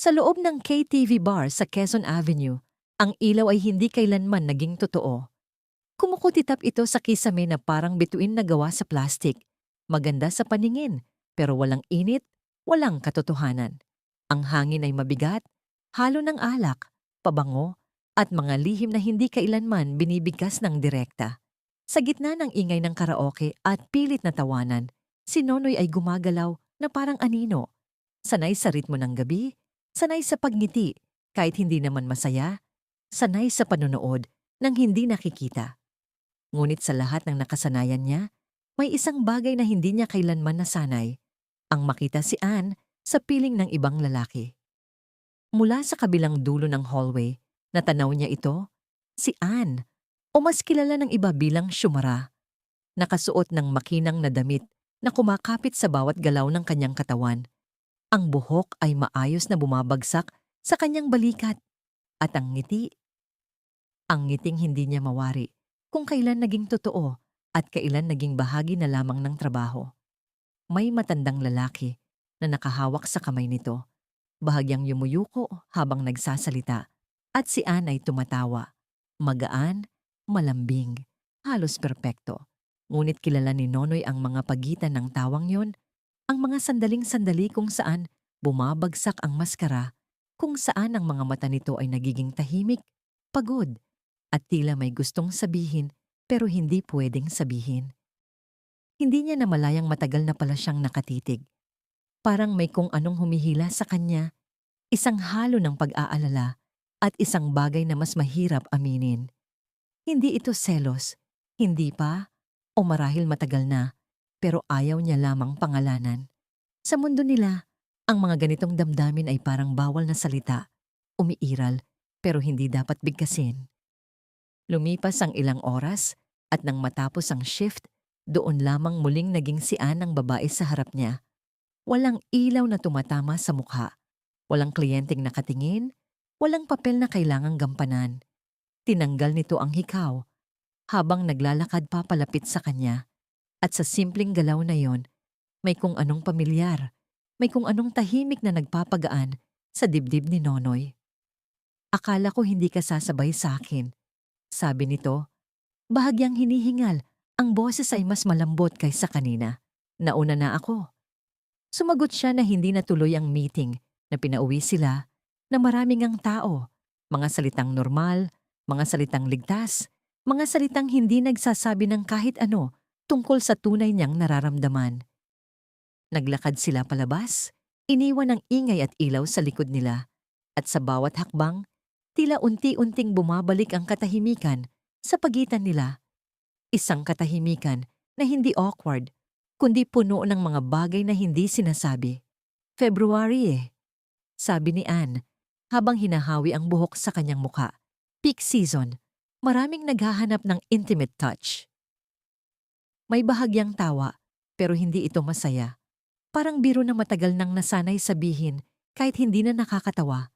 Sa loob ng KTV bar sa Quezon Avenue, ang ilaw ay hindi kailanman naging totoo. Kumukutitap ito sa kisame na parang bituin na gawa sa plastik. Maganda sa paningin, pero walang init, walang katotohanan. Ang hangin ay mabigat, halo ng alak, pabango, at mga lihim na hindi kailanman binibigkas ng direkta. Sa gitna ng ingay ng karaoke at pilit na tawanan, si Nonoy ay gumagalaw na parang anino. Sanay sa ritmo ng gabi, sanay sa pagngiti kahit hindi naman masaya, sanay sa panonood nang hindi nakikita. Ngunit sa lahat ng nakasanayan niya, may isang bagay na hindi niya kailanman nasanay, ang makita si Anne sa piling ng ibang lalaki. Mula sa kabilang dulo ng hallway, natanaw niya ito, si Anne, o mas kilala ng iba bilang Syumara, nakasuot ng makinang na damit na kumakapit sa bawat galaw ng kanyang katawan. Ang buhok ay maayos na bumabagsak sa kanyang balikat at ang ngiting hindi niya mawari kung kailan naging totoo at kailan naging bahagi na lamang ng trabaho. May matandang lalaki na nakahawak sa kamay nito, bahagyang yumuyuko habang nagsasalita, at si Anne ay tumatawa. Magaan, malambing, halos perpekto. Ngunit kilala ni Nonoy ang mga pagitan ng tawang yon, ang mga sandaling-sandali kung saan bumabagsak ang maskara, kung saan ang mga mata nito ay nagiging tahimik, pagod, at tila may gustong sabihin pero hindi pwedeng sabihin. Hindi niya namalayang matagal na pala siyang nakatitig. Parang may kung anong humihila sa kanya, isang halo ng pag-aalala at isang bagay na mas mahirap aminin. Hindi ito selos, hindi pa, o marahil matagal na, pero ayaw niya lamang pangalanan. Sa mundo nila, ang mga ganitong damdamin ay parang bawal na salita, umiiral, pero hindi dapat bigkasin. Lumipas ang ilang oras at nang matapos ang shift, doon lamang muling naging si Anne ang babae sa harap niya. Walang ilaw na tumatama sa mukha, walang kliyenteng nakatingin, walang papel na kailangang gampanan. Tinanggal nito ang hikaw habang naglalakad papalapit sa kanya. At sa simpleng galaw na yon, may kung anong pamilyar, may kung anong tahimik na nagpapagaan sa dibdib ni Nonoy. Akala ko hindi ka sasabay sa akin, sabi nito. Bahagyang hinihingal, ang boses ay mas malambot kaysa kanina. Nauna na ako. Sumagot siya na hindi natuloy ang meeting, na pinauwi sila, na maraming ang tao, mga salitang normal, mga salitang ligtas, mga salitang hindi nagsasabi ng kahit ano tungkol sa tunay niyang nararamdaman. Naglakad sila palabas, iniwan ang ingay at ilaw sa likod nila, at sa bawat hakbang, tila unti-unting bumabalik ang katahimikan sa pagitan nila. Isang katahimikan na hindi awkward, kundi puno ng mga bagay na hindi sinasabi. February sabi ni Anne, habang hinahawi ang buhok sa kanyang muka. Peak season, maraming naghahanap ng intimate touch. May bahagyang tawa, pero hindi ito masaya. Parang biro na matagal nang nasanay sabihin kahit hindi na nakakatawa.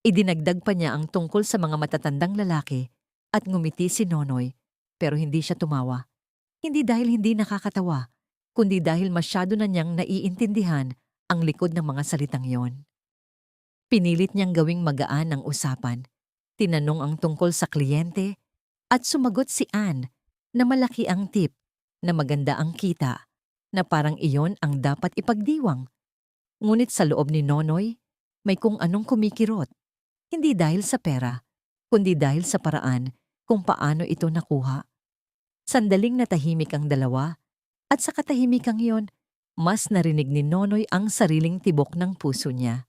Idinagdag pa niya ang tungkol sa mga matatandang lalaki at ngumiti si Nonoy, pero hindi siya tumawa. Hindi dahil hindi nakakatawa, kundi dahil masyado na niyang naiintindihan ang likod ng mga salitang yon. Pinilit niyang gawing magaan ang usapan. Tinanong ang tungkol sa kliyente at sumagot si Anne na malaki ang tip, na maganda ang kita, na parang iyon ang dapat ipagdiwang. Ngunit sa loob ni Nonoy, may kung anong kumikirot. Hindi dahil sa pera, kundi dahil sa paraan kung paano ito nakuha. Sandaling natahimik ang dalawa, at sa katahimikang iyon, mas narinig ni Nonoy ang sariling tibok ng puso niya.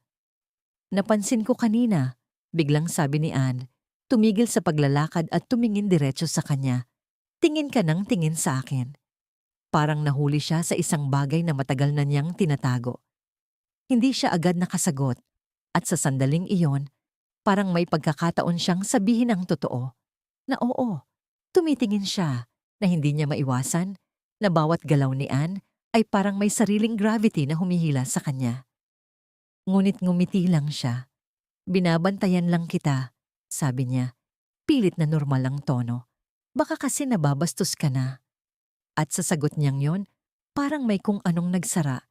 Napansin ko kanina, biglang sabi ni Anne, tumigil sa paglalakad at tumingin diretso sa kanya. Tingin ka ng tingin sa akin. Parang nahuli siya sa isang bagay na matagal na niyang tinatago. Hindi siya agad nakasagot, at sa sandaling iyon, parang may pagkakataon siyang sabihin ang totoo, na oo, tumitingin siya, na hindi niya maiwasan, na bawat galaw ni Anne ay parang may sariling gravity na humihila sa kanya. Ngunit ngumiti lang siya. Binabantayan lang kita, sabi niya. Pilit na normal ang tono. Baka kasi nababastos ka na. At sa sagot niyang yon, parang may kung anong nagsara.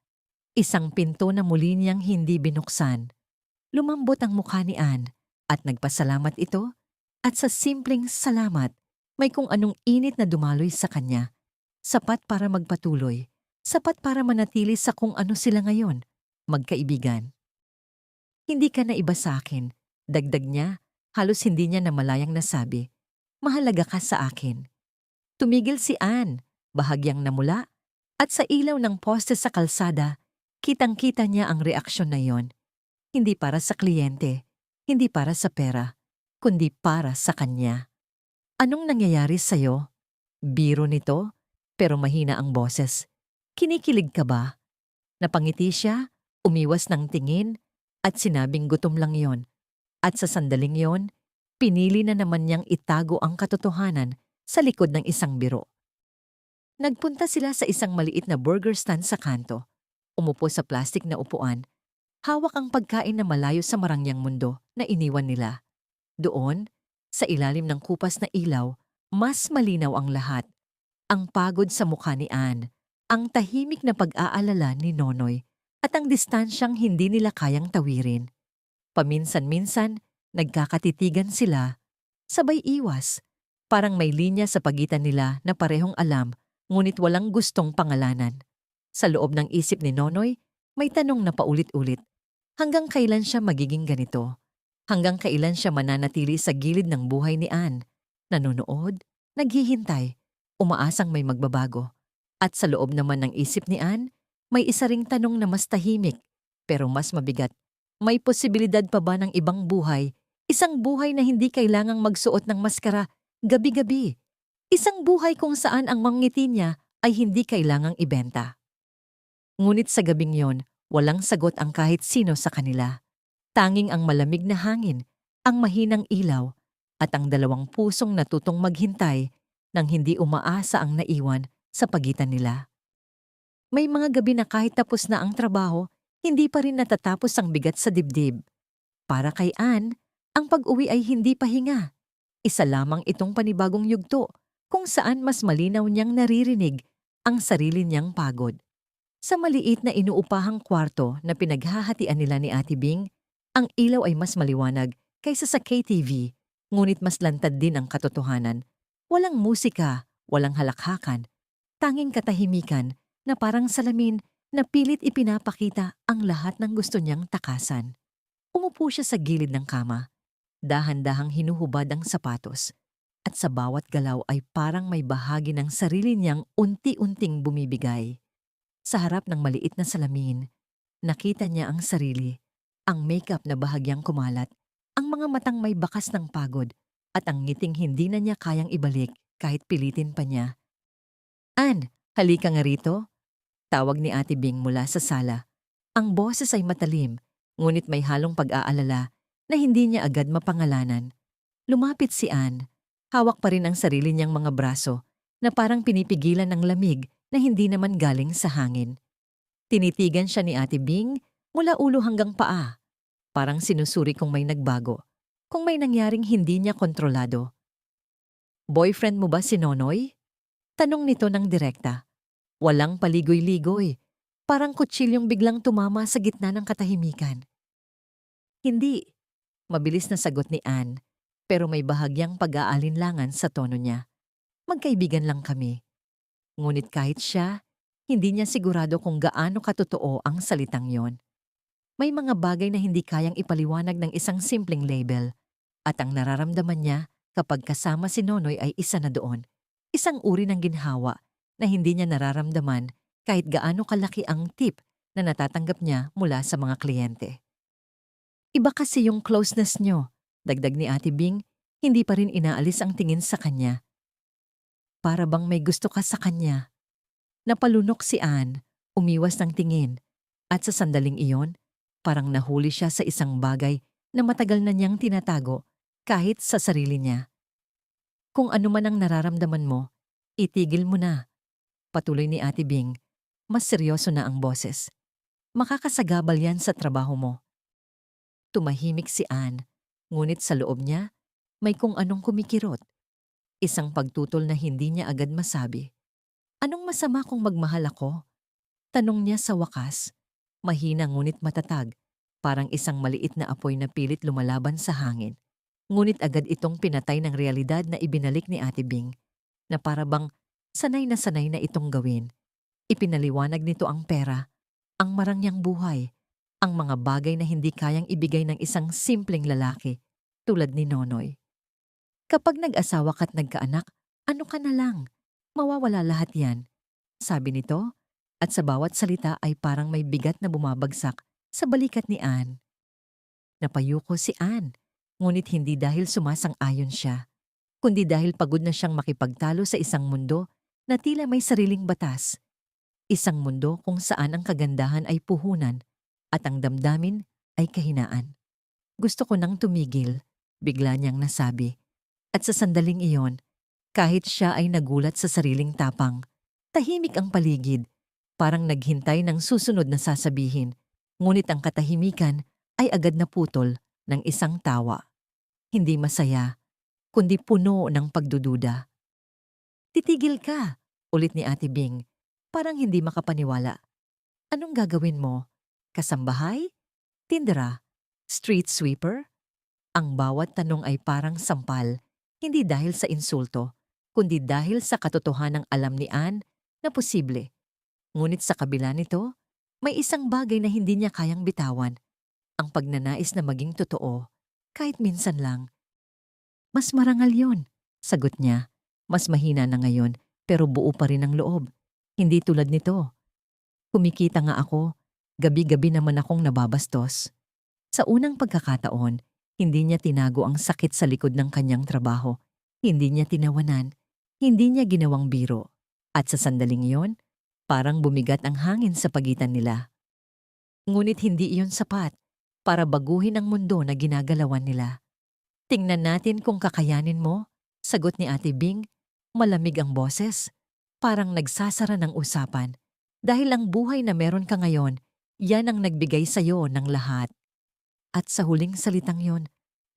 Isang pinto na muli niyang hindi binuksan. Lumambot ang mukha ni Anne at nagpasalamat ito at sa simpleng salamat, may kung anong init na dumaloy sa kanya. Sapat para magpatuloy, sapat para manatili sa kung ano sila ngayon, magkaibigan. Hindi ka na iba sa akin, dagdag niya, halos hindi niya namalayang nasabi. Mahalaga ka sa akin. Tumigil si Anne, bahagyang namula, at sa ilaw ng poste sa kalsada, kitang-kita niya ang reaksyon na yon. Hindi para sa kliyente, hindi para sa pera, kundi para sa kanya. Anong nangyayari sa'yo? Biro nito, pero mahina ang boses. Kinikilig ka ba? Napangiti siya, umiwas ng tingin, at sinabing gutom lang yon. At sa sandaling yon, pinili na naman niyang itago ang katotohanan sa likod ng isang biro. Nagpunta sila sa isang maliit na burger stand sa kanto. Umupo sa plastik na upuan, hawak ang pagkain na malayo sa marangyang mundo na iniwan nila. Doon, sa ilalim ng kupas na ilaw, mas malinaw ang lahat. Ang pagod sa mukha ni Anne, ang tahimik na pag-aalala ni Nonoy, at ang distansyang hindi nila kayang tawirin. Paminsan-minsan, nagkakatitigan sila, sabay iwas. Parang may linya sa pagitan nila na parehong alam, ngunit walang gustong pangalanan. Sa loob ng isip ni Nonoy, may tanong na paulit-ulit. Hanggang kailan siya magiging ganito? Hanggang kailan siya mananatili sa gilid ng buhay ni Anne? Nanonood, naghihintay, umaasang may magbabago. At sa loob naman ng isip ni Anne, may isa ring tanong na mas tahimik, pero mas mabigat. May posibilidad pa ba ng ibang buhay? Isang buhay na hindi kailangang magsuot ng maskara gabi-gabi. Isang buhay kung saan ang mangngiti niya ay hindi kailangang ibenta. Ngunit sa gabing yon, walang sagot ang kahit sino sa kanila. Tanging ang malamig na hangin, ang mahinang ilaw, at ang dalawang pusong natutong maghintay nang hindi umaasa ang naiwan sa pagitan nila. May mga gabi na kahit tapos na ang trabaho, hindi pa rin natatapos ang bigat sa dibdib. Para kay Anne, ang pag-uwi ay hindi pahinga. Isa lamang itong panibagong yugto kung saan mas malinaw niyang naririnig ang sarili niyang pagod. Sa maliit na inuupahang kwarto na pinaghahatian nila ni Ate Bing, ang ilaw ay mas maliwanag kaysa sa KTV, ngunit mas lantad din ang katotohanan. Walang musika, walang halakhakan, tanging katahimikan na parang salamin na pilit ipinapakita ang lahat ng gusto niyang takasan. Umupo siya sa gilid ng kama, dahan-dahang hinuhubad ang sapatos, at sa bawat galaw ay parang may bahagi ng sarili niyang unti-unting bumibigay. Sa harap ng maliit na salamin, nakita niya ang sarili, ang makeup na bahagyang kumalat, ang mga matang may bakas ng pagod, at ang ngiting hindi na niya kayang ibalik kahit pilitin pa niya. Anne, halika nga rito. Tawag ni Ate Bing mula sa sala. Ang boses ay matalim, ngunit may halong pag-aalala na hindi niya agad mapangalanan. Lumapit si Anne. Hawak pa rin ang sarili niyang mga braso na parang pinipigilan ng lamig na hindi naman galing sa hangin. Tinitigan siya ni Ate Bing mula ulo hanggang paa. Parang sinusuri kung may nagbago, kung may nangyaring hindi niya kontrolado. Boyfriend mo ba si Nonoy? Tanong nito ng direkta. Walang paligoy-ligoy. Parang kutsilyong biglang tumama sa gitna ng katahimikan. Hindi. Mabilis na sagot ni Anne, pero may bahagyang pag-aalinlangan sa tono niya. Magkaibigan lang kami. Ngunit kahit siya, hindi niya sigurado kung gaano katotoo ang salitang yon. May mga bagay na hindi kayang ipaliwanag ng isang simpleng label, at ang nararamdaman niya kapag kasama si Nonoy ay isa na doon. Isang uri ng ginhawa na hindi niya nararamdaman kahit gaano kalaki ang tip na natatanggap niya mula sa mga kliyente. Iba kasi yung closeness niyo, dagdag ni Ate Bing, hindi pa rin inaalis ang tingin sa kanya. Para bang may gusto ka sa kanya. Napalunok si Anne, umiwas ng tingin, at sa sandaling iyon, parang nahuli siya sa isang bagay na matagal na niyang tinatago kahit sa sarili niya. Kung ano man ang nararamdaman mo, itigil mo na. Patuloy ni Ate Bing, mas seryoso na ang boses. Makakasagabal yan sa trabaho mo. Tumahimik si Anne, ngunit sa loob niya, may kung anong kumikirot. Isang pagtutol na hindi niya agad masabi. Anong masama kung magmahal ako? Tanong niya sa wakas, mahina ngunit matatag. Parang isang maliit na apoy na pilit lumalaban sa hangin. Ngunit agad itong pinatay ng realidad na ibinalik ni Ate Bing, na para bang sanay na itong gawin. Ipinaliwanag nito ang pera, ang marangyang buhay, ang mga bagay na hindi kayang ibigay ng isang simpleng lalaki tulad ni Nonoy. Kapag nag-asawa ka't nagkaanak, ano ka na lang? Mawawala lahat yan, sabi nito, at sa bawat salita ay parang may bigat na bumabagsak sa balikat ni Anne. Napayuko si Anne, ngunit hindi dahil sumasang-ayon siya, kundi dahil pagod na siyang makipagtalo sa isang mundo na tila may sariling batas. Isang mundo kung saan ang kagandahan ay puhunan at ang damdamin ay kahinaan. Gusto ko nang tumigil, bigla niyang nasabi. At sa sandaling iyon, kahit siya ay nagulat sa sariling tapang, tahimik ang paligid, parang naghintay ng susunod na sasabihin, ngunit ang katahimikan ay agad naputol ng isang tawa. Hindi masaya, kundi puno ng pagdududa. Titigil ka, ulit ni Ate Bing, parang hindi makapaniwala. Anong gagawin mo? Kasambahay? Tindera? Street sweeper? Ang bawat tanong ay parang sampal, hindi dahil sa insulto, kundi dahil sa katotohanang alam ni Anne na posible. Ngunit sa kabila nito, may isang bagay na hindi niya kayang bitawan, ang pagnanais na maging totoo, kahit minsan lang. Mas marangal yon, sagot niya. Mas mahina na ngayon, pero buo pa rin ang loob. Hindi tulad nito. Kumikita nga ako, gabi-gabi naman akong nababastos. Sa unang pagkakataon, hindi niya tinago ang sakit sa likod ng kanyang trabaho. Hindi niya tinawanan. Hindi niya ginawang biro. At sa sandaling iyon, parang bumigat ang hangin sa pagitan nila. Ngunit hindi iyon sapat para baguhin ang mundo na ginagalawan nila. Tingnan natin kung kakayanin mo, sagot ni Ate Bing. Malamig ang boses. Parang nagsasara ng usapan. Dahil ang buhay na meron ka ngayon, yan ang nagbigay sa'yo ng lahat. At sa huling salitang yon,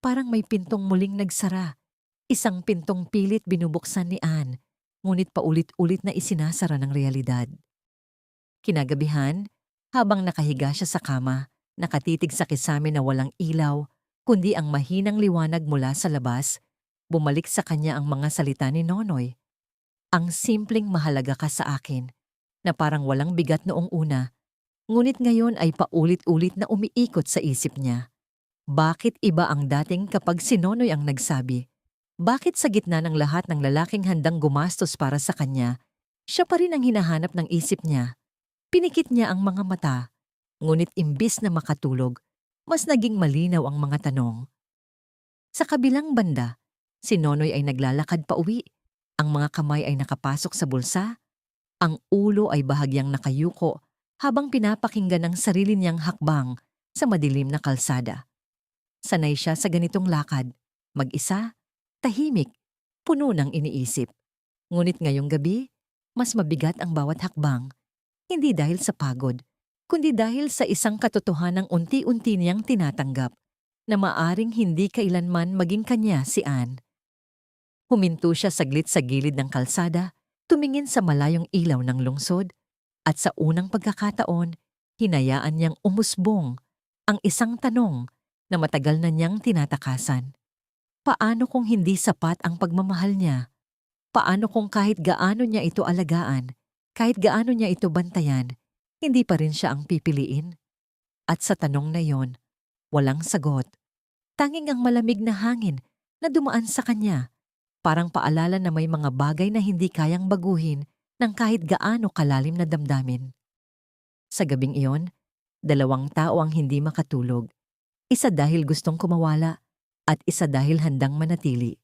parang may pintong muling nagsara. Isang pintong pilit binubuksan ni Anne, ngunit paulit-ulit na isinasara ng realidad. Kinagabihan, habang nakahiga siya sa kama, nakatitig sa kisame na walang ilaw, kundi ang mahinang liwanag mula sa labas, bumalik sa kanya ang mga salita ni Nonoy. Ang simpleng mahalaga ka sa akin, na parang walang bigat noong una, ngunit ngayon ay paulit-ulit na umiikot sa isip niya. Bakit iba ang dating kapag si Nonoy ang nagsabi? Bakit sa gitna ng lahat ng lalaking handang gumastos para sa kanya, siya pa rin ang hinahanap ng isip niya? Pinikit niya ang mga mata, ngunit imbis na makatulog, mas naging malinaw ang mga tanong. Sa kabilang banda, si Nonoy ay naglalakad pa uwi. Ang mga kamay ay nakapasok sa bulsa. Ang ulo ay bahagyang nakayuko habang pinapakinggan ang sarili niyang hakbang sa madilim na kalsada. Sanay siya sa ganitong lakad, mag-isa, tahimik, puno ng iniisip. Ngunit ngayong gabi, mas mabigat ang bawat hakbang, hindi dahil sa pagod, kundi dahil sa isang katotohanang unti-unti niyang tinatanggap na maaring hindi kailanman maging kanya si Anne. Huminto siya saglit sa gilid ng kalsada, tumingin sa malayong ilaw ng lungsod, at sa unang pagkakataon, hinayaan niyang umusbong ang isang tanong na matagal na niyang tinatakasan. Paano kung hindi sapat ang pagmamahal niya? Paano kung kahit gaano niya ito alagaan, kahit gaano niya ito bantayan, hindi pa rin siya ang pipiliin? At sa tanong na yon, walang sagot. Tanging ang malamig na hangin na dumaan sa kanya, parang paalala na may mga bagay na hindi kayang baguhin ng kahit gaano kalalim na damdamin. Sa gabing iyon, dalawang tao ang hindi makatulog. Isa dahil gustong kumawala at isa dahil handang manatili.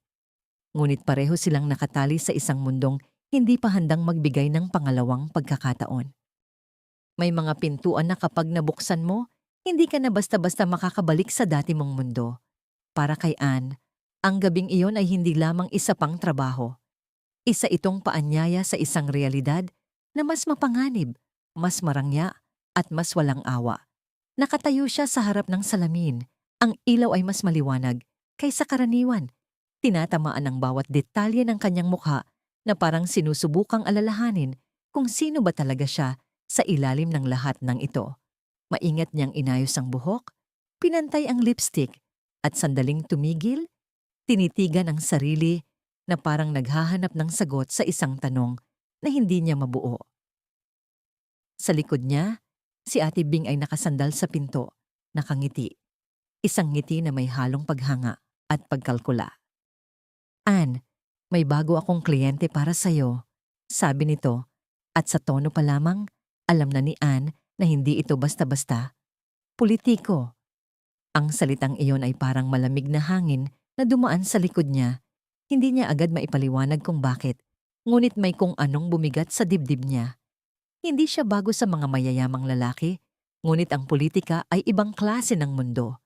Ngunit pareho silang nakatali sa isang mundong hindi pa handang magbigay ng pangalawang pagkakataon. May mga pintuan na kapag nabuksan mo, hindi ka na basta-basta makakabalik sa dati mong mundo. Para kay Anne, ang gabing iyon ay hindi lamang isa pang trabaho. Isa itong paanyaya sa isang realidad na mas mapanganib, mas marangya, at mas walang awa. Nakatayo siya sa harap ng salamin. Ang ilaw ay mas maliwanag kaysa karaniwan. Tinatamaan ang bawat detalye ng kanyang mukha na parang sinusubukang alalahanin kung sino ba talaga siya sa ilalim ng lahat ng ito. Maingat niyang inayos ang buhok, Pinantay ang lipstick at sandaling tumigil, tinitigan ang sarili na parang naghahanap ng sagot sa isang tanong na hindi niya mabuo. Sa likod niya, si Ate Bing ay nakasandal sa pinto, nakangiti. Isang ngiti na may halong paghanga at pagkalkula. Ann, may bago akong kliyente para sa'yo, sabi nito, at sa tono pa lamang, alam na ni Ann na hindi ito basta-basta. Politiko. Ang salitang iyon ay parang malamig na hangin na dumaan sa likod niya. Hindi niya agad maipaliwanag kung bakit, ngunit may kung anong bumigat sa dibdib niya. Hindi siya bago sa mga mayayamang lalaki, ngunit ang politika ay ibang klase ng mundo.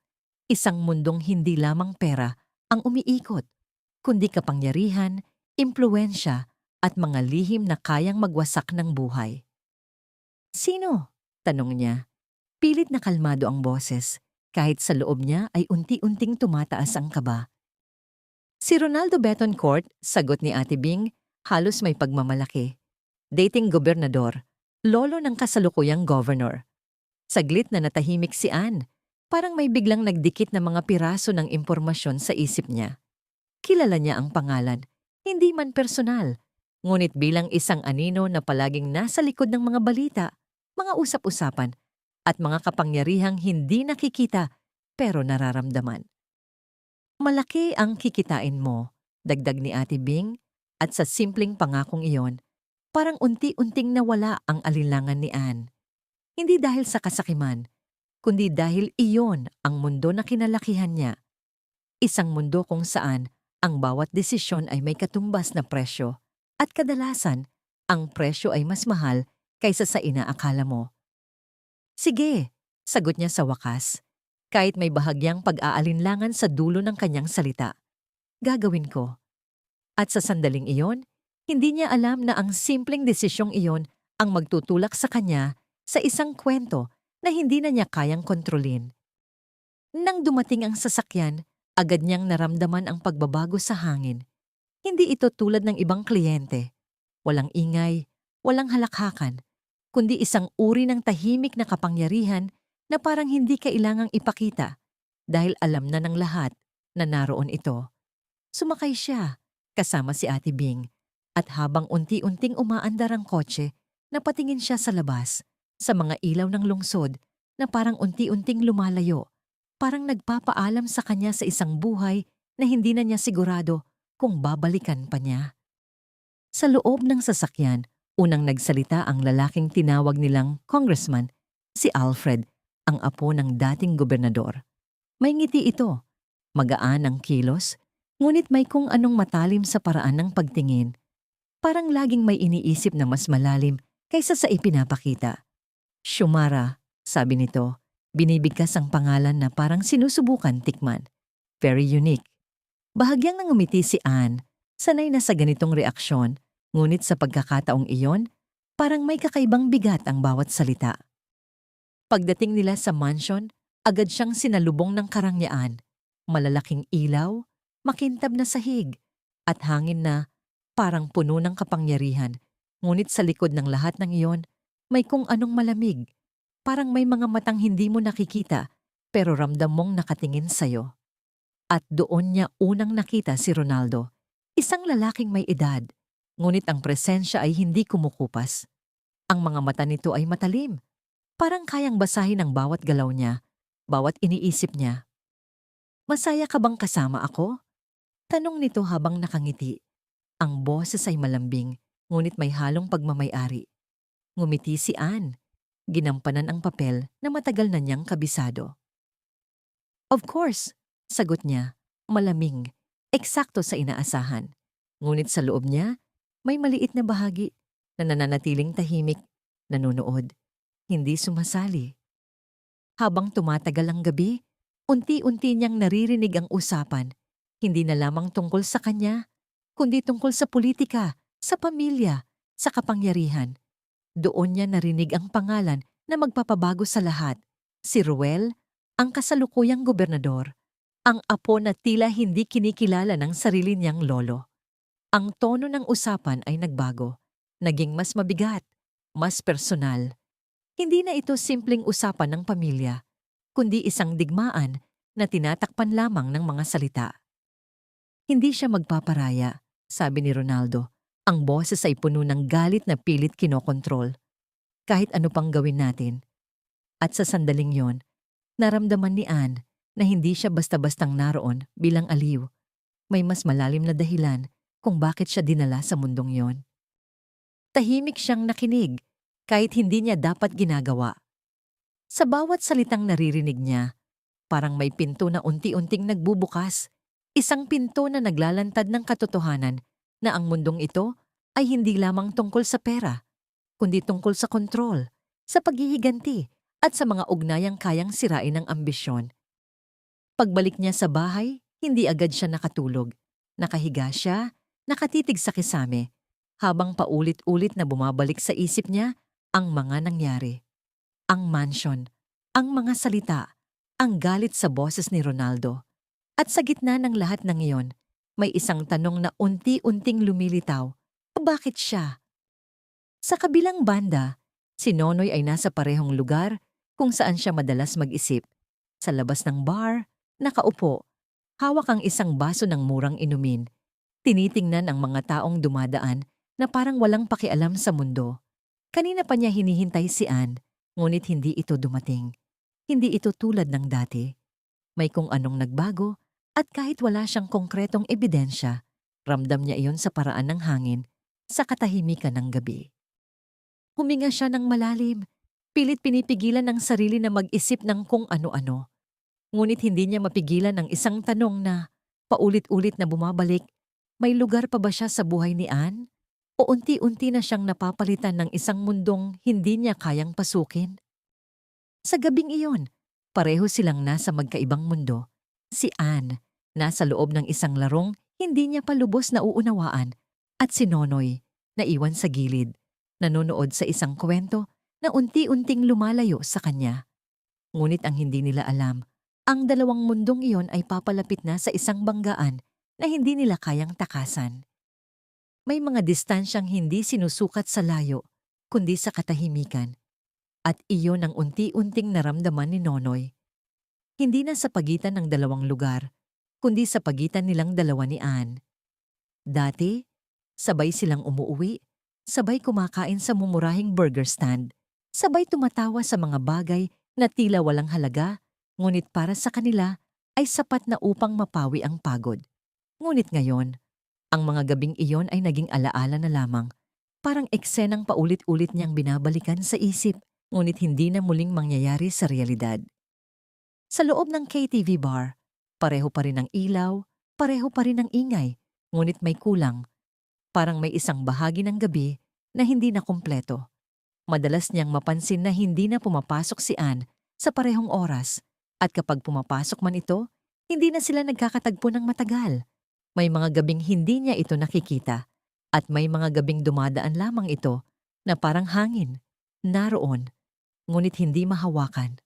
Isang mundong hindi lamang pera ang umiikot, kundi kapangyarihan, impluwensya at mga lihim na kayang magwasak ng buhay. Sino? Tanong niya. Pilit na kalmado ang boses, kahit sa loob niya ay unti-unting tumataas ang kaba. Si Ronaldo Betancourt, sagot ni Ate Bing, halos may pagmamalaki. Dating gobernador, lolo ng kasalukuyang governor. Saglit na natahimik si Ann, parang may biglang nagdikit na mga piraso ng impormasyon sa isip niya. Kilala niya ang pangalan, hindi man personal, ngunit bilang isang anino na palaging nasa likod ng mga balita, mga usap-usapan, at mga kapangyarihang hindi nakikita pero nararamdaman. Malaki ang kikitain mo, dagdag ni Ate Bing, at sa simpleng pangakong iyon, parang unti-unting nawala ang alinlangan ni Ann. Hindi dahil sa kasakiman, kundi dahil iyon ang mundo na kinalakihan niya. Isang mundo kung saan ang bawat desisyon ay may katumbas na presyo at kadalasan ang presyo ay mas mahal kaysa sa inaakala mo. Sige, sagot niya sa wakas, kahit may bahagyang pag-aalinlangan sa dulo ng kanyang salita. Gagawin ko. At sa sandaling iyon, hindi niya alam na ang simpleng desisyong iyon ang magtutulak sa kanya sa isang kwento na hindi na niya kayang kontrolin. Nang dumating ang sasakyan, agad niyang naramdaman ang pagbabago sa hangin. Hindi ito tulad ng ibang kliyente. Walang ingay, walang halakhakan, kundi isang uri ng tahimik na kapangyarihan na parang hindi kailangang ipakita dahil alam na ng lahat na naroon ito. Sumakay siya, kasama si Ate Bing, at habang unti-unting umaandar ang kotse, napatingin siya sa labas, sa mga ilaw ng lungsod na parang unti-unting lumalayo, parang nagpapaalam sa kanya sa isang buhay na hindi na niya sigurado kung babalikan pa niya. Sa loob ng sasakyan, unang nagsalita ang lalaking tinawag nilang congressman, si Alfred, ang apo ng dating gobernador. May ngiti ito, magaan ang kilos, ngunit may kung anong matalim sa paraan ng pagtingin. Parang laging may iniisip na mas malalim kaysa sa ipinapakita. Shumara, sabi nito, binibigkas ang pangalan na parang sinusubukan tikman. Very unique. Bahagyang nangumiti si Ann, sanay na sa ganitong reaksyon, ngunit sa pagkakataong iyon, parang may kakaibang bigat ang bawat salita. Pagdating nila sa mansion, agad siyang sinalubong ng karangyaan, malalaking ilaw, makintab na sahig, at hangin na parang puno ng kapangyarihan, ngunit sa likod ng lahat ng iyon, may kung anong malamig, parang may mga matang hindi mo nakikita, pero ramdam mong nakatingin sa'yo. At doon niya unang nakita si Ronaldo, isang lalaking may edad, ngunit ang presensya ay hindi kumukupas. Ang mga mata nito ay matalim, parang kayang basahin ang bawat galaw niya, bawat iniisip niya. Masaya ka bang kasama ako? Tanong nito habang nakangiti. Ang boses ay malambing, ngunit may halong pagmamay-ari. Ngumiti si Ann, ginampanan ang papel na matagal na niyang kabisado. Of course, sagot niya, malaming, eksakto sa inaasahan. Ngunit sa loob niya, may maliit na bahagi na nananatiling tahimik, nanonood, hindi sumasali. Habang tumatagal ang gabi, unti-unti niyang naririnig ang usapan, hindi na lamang tungkol sa kanya, kundi tungkol sa politika, sa pamilya, sa kapangyarihan. Doon niya narinig ang pangalan na magpapabago sa lahat, si Ruel, ang kasalukuyang gobernador, ang apo na tila hindi kinikilala ng sarili niyang lolo. Ang tono ng usapan ay nagbago, naging mas mabigat, mas personal. Hindi na ito simpleng usapan ng pamilya, kundi isang digmaan na tinatakpan lamang ng mga salita. Hindi siya magpaparaya, sabi ni Ronaldo. Ang boses ay puno ng galit na pilit kinokontrol. Kahit ano pang gawin natin. At sa sandaling yon, naramdaman ni Anne na hindi siya basta-bastang naroon bilang aliw. May mas malalim na dahilan kung bakit siya dinala sa mundong yon. Tahimik siyang nakinig kahit hindi niya dapat ginagawa. Sa bawat salitang naririnig niya, parang may pinto na unti-unting nagbubukas. Isang pinto na naglalantad ng katotohanan na ang mundong ito ay hindi lamang tungkol sa pera, kundi tungkol sa kontrol, sa paghihiganti at sa mga ugnayang kayang sirain ng ambisyon. Pagbalik niya sa bahay, hindi agad siya nakatulog. Nakahiga siya, nakatitig sa kisame, habang paulit-ulit na bumabalik sa isip niya ang mga nangyari. Ang mansion, ang mga salita, ang galit sa boses ni Ronaldo. At sa gitna ng lahat ng iyon, may isang tanong na unti-unting lumilitaw. Bakit siya? Sa kabilang banda, si Nonoy ay nasa parehong lugar kung saan siya madalas mag-isip. Sa labas ng bar, nakaupo, hawak ang isang baso ng murang inumin. Tinitingnan ang mga taong dumadaan na parang walang pakialam sa mundo. Kanina pa niya hinihintay si Anne, ngunit hindi ito dumating. Hindi ito tulad ng dati. May kung anong nagbago at kahit wala siyang konkretong ebidensya, ramdam niya iyon sa paraan ng hangin, sa katahimikan ng gabi. Huminga siya ng malalim, pilit pinipigilan ng sarili na mag-isip ng kung ano-ano. Ngunit hindi niya mapigilan ang isang tanong na paulit-ulit na bumabalik, may lugar pa ba siya sa buhay ni Anne? O unti-unti na siyang napapalitan ng isang mundong hindi niya kayang pasukin? Sa gabing iyon, pareho silang nasa magkaibang mundo. Si Anne, nasa loob ng isang larong hindi niya pa lubos na uunawaan, at si Nonoy, naiwan sa gilid, nanonood sa isang kwento na unti-unting lumalayo sa kanya. Ngunit ang hindi nila alam, ang dalawang mundong iyon ay papalapit na sa isang banggaan na hindi nila kayang takasan. May mga distansyang hindi sinusukat sa layo, kundi sa katahimikan. At iyon ang unti-unting naramdaman ni Nonoy. Hindi na sa pagitan ng dalawang lugar, kundi sa pagitan nilang dalawa ni Anne. Dati, sabay silang umuuwi, sabay kumakain sa mumurahing burger stand, sabay tumatawa sa mga bagay na tila walang halaga, ngunit para sa kanila ay sapat na upang mapawi ang pagod. Ngunit ngayon, ang mga gabing iyon ay naging alaala na lamang, parang eksenang paulit-ulit niyang binabalikan sa isip, ngunit hindi na muling mangyayari sa realidad. Sa loob ng KTV bar, pareho pa rin ang ilaw, pareho pa rin ang ingay, ngunit may kulang. Parang may isang bahagi ng gabi na hindi na kumpleto. Madalas niyang mapansin na hindi na pumapasok si Anne sa parehong oras, at kapag pumapasok man ito, hindi na sila nagkakatagpo ng matagal. May mga gabing hindi niya ito nakikita, at may mga gabing dumadaan lamang ito na parang hangin, naroon, ngunit hindi mahawakan.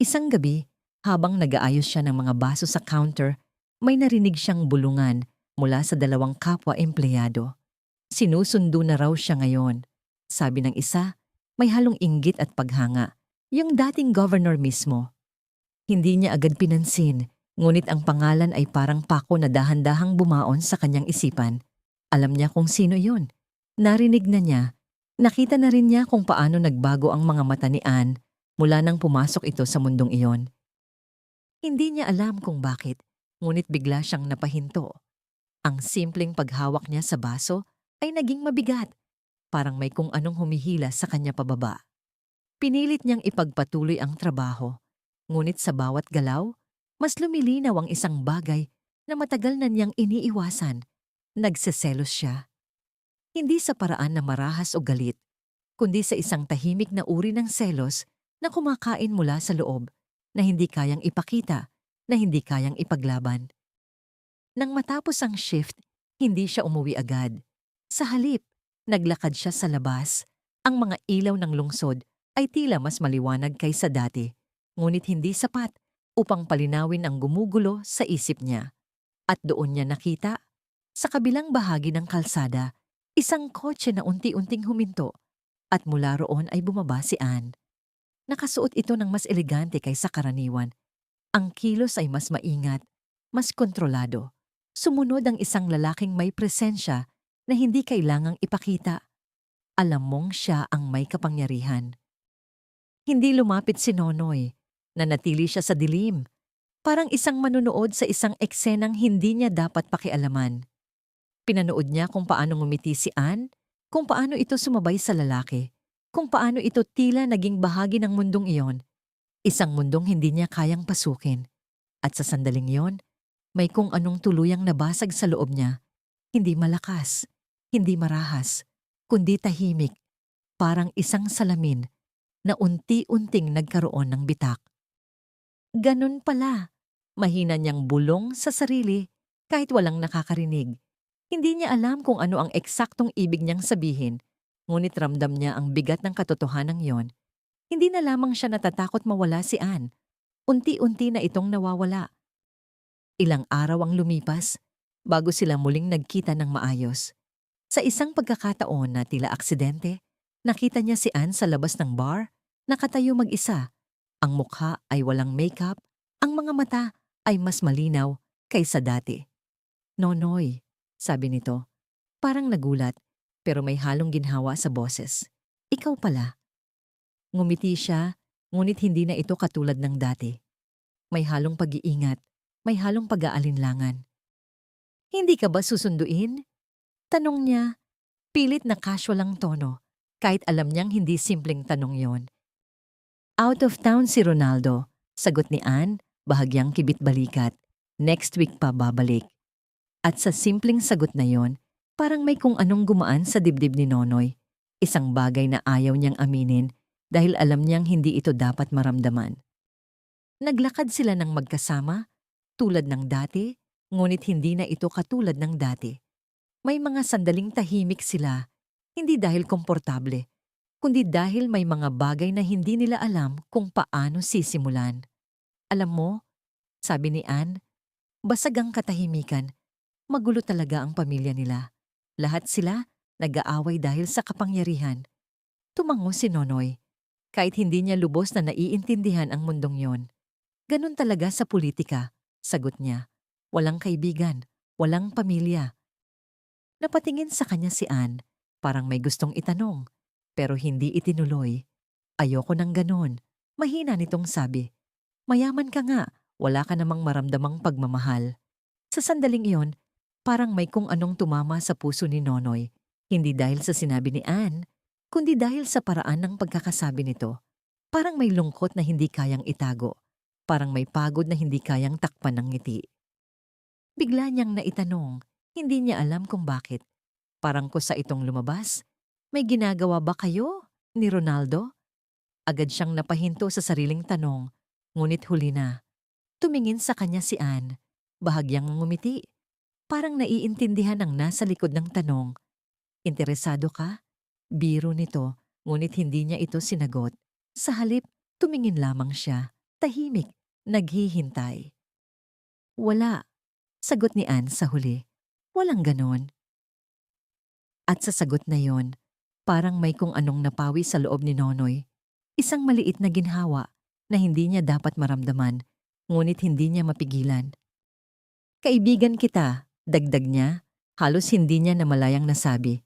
Isang gabi, habang nag-aayos siya ng mga baso sa counter, may narinig siyang bulungan mula sa dalawang kapwa empleyado. Sinusundo na raw siya ngayon. Sabi ng isa, may halong inggit at paghanga, yung dating governor mismo. Hindi niya agad pinansin, ngunit ang pangalan ay parang pako na dahan-dahang bumaon sa kanyang isipan. Alam niya kung sino yon. Narinig na niya. Nakita na rin niya kung paano nagbago ang mga mata ni Anne mula nang pumasok ito sa mundong iyon. Hindi niya alam kung bakit, ngunit bigla siyang napahinto. Ang simpleng paghawak niya sa baso ay naging mabigat, parang may kung anong humihila sa kanya pababa. Pinilit niyang ipagpatuloy ang trabaho, ngunit sa bawat galaw, mas lumilinaw ang isang bagay na matagal na niyang iniiwasan. Nagseselos siya. Hindi sa paraan na marahas o galit, kundi sa isang tahimik na uri ng selos na kumakain mula sa loob, na hindi kayang ipakita, na hindi kayang ipaglaban. Nang matapos ang shift, hindi siya umuwi agad. Sa halip, naglakad siya sa labas. Ang mga ilaw ng lungsod ay tila mas maliwanag kaysa dati, ngunit hindi sapat upang palinawin ang gumugulo sa isip niya. At doon niya nakita, sa kabilang bahagi ng kalsada, isang kotse na unti-unting huminto, at mula roon ay bumaba si Anne. Nakasuot ito ng mas elegante kaysa karaniwan. Ang kilos ay mas maingat, mas kontrolado. Sumunod ang isang lalaking may presensya na hindi kailangang ipakita. Alam mong siya ang may kapangyarihan. Hindi lumapit si Nonoy. Nanatili siya sa dilim. Parang isang manunood sa isang eksenang hindi niya dapat pakialaman. Pinanood niya kung paano ngumiti si Anne, kung paano ito sumabay sa lalaki, kung paano ito tila naging bahagi ng mundong iyon. Isang mundong hindi niya kayang pasukin. At sa sandaling iyon, may kung anong tuluyang nabasag sa loob niya. Hindi malakas, hindi marahas, kundi tahimik. Parang isang salamin na unti-unting nagkaroon ng bitak. Ganun pala. Mahina niyang bulong sa sarili kahit walang nakakarinig. Hindi niya alam kung ano ang eksaktong ibig niyang sabihin, ngunit ramdam niya ang bigat ng katotohanan yon. Hindi na lamang siya natatakot mawala si Anne. Unti-unti na itong nawawala. Ilang araw ang lumipas bago sila muling nagkita ng maayos. Sa isang pagkakataon na tila aksidente, nakita niya si Anne sa labas ng bar, nakatayo mag-isa. Ang mukha ay walang makeup, ang mga mata ay mas malinaw kaysa dati. Nonoy, sabi nito, parang nagulat pero may halong ginhawa sa boses. Ikaw pala. Ngumiti siya, ngunit hindi na ito katulad ng dati. May halong pag-iingat, may halong pag-aalinlangan. Hindi ka ba susunduin? Tanong niya, pilit na casual ang tono, kahit alam niyang hindi simpleng tanong yon. Out of town si Ronaldo, sagot ni Anne, bahagyang kibit-balikat. Next week pa babalik. At sa simpleng sagot na yon, parang may kung anong gumaan sa dibdib ni Nonoy. Isang bagay na ayaw niyang aminin dahil alam niyang hindi ito dapat maramdaman. Naglakad sila ng magkasama, tulad ng dati, ngunit hindi na ito katulad ng dati. May mga sandaling tahimik sila, hindi dahil komportable, kundi dahil may mga bagay na hindi nila alam kung paano sisimulan. Alam mo, sabi ni Anne, basag ang katahimikan. Magulo talaga ang pamilya nila. Lahat sila nag-aaway dahil sa kapangyarihan. Tumango si Nonoy, kahit hindi niya lubos na naiintindihan ang mundong yon. Ganun talaga sa politika, sagot niya. Walang kaibigan, walang pamilya. Napatingin sa kanya si Anne, parang may gustong itanong, pero hindi itinuloy. Ayoko ng ganun, mahina nitong sabi. Mayaman ka nga, wala ka namang maramdamang pagmamahal. Sa sandaling iyon, parang may kung anong tumama sa puso ni Nonoy, hindi dahil sa sinabi ni Anne, kundi dahil sa paraan ng pagkakasabi nito. Parang may lungkot na hindi kayang itago, parang may pagod na hindi kayang takpan ng ngiti. Bigla niyang naitanong, hindi niya alam kung bakit. Parang ko sa itong lumabas, may ginagawa ba kayo ni Ronaldo? Agad siyang napahinto sa sariling tanong, ngunit huli na. Tumingin sa kanya si Anne, bahagyang ngumiti. Parang naiintindihan ang nasa likod ng tanong. Interesado ka? Biro nito, ngunit hindi niya ito sinagot. Sa halip, tumingin lamang siya, tahimik, naghihintay. Wala, sagot ni Anne sa huli. Walang ganon. At sa sagot na yon, parang may kung anong napawi sa loob ni Nonoy. Isang maliit na ginhawa na hindi niya dapat maramdaman, ngunit hindi niya mapigilan. Kaibigan kita, dagdag niya, halos hindi niya namalayang nasabi.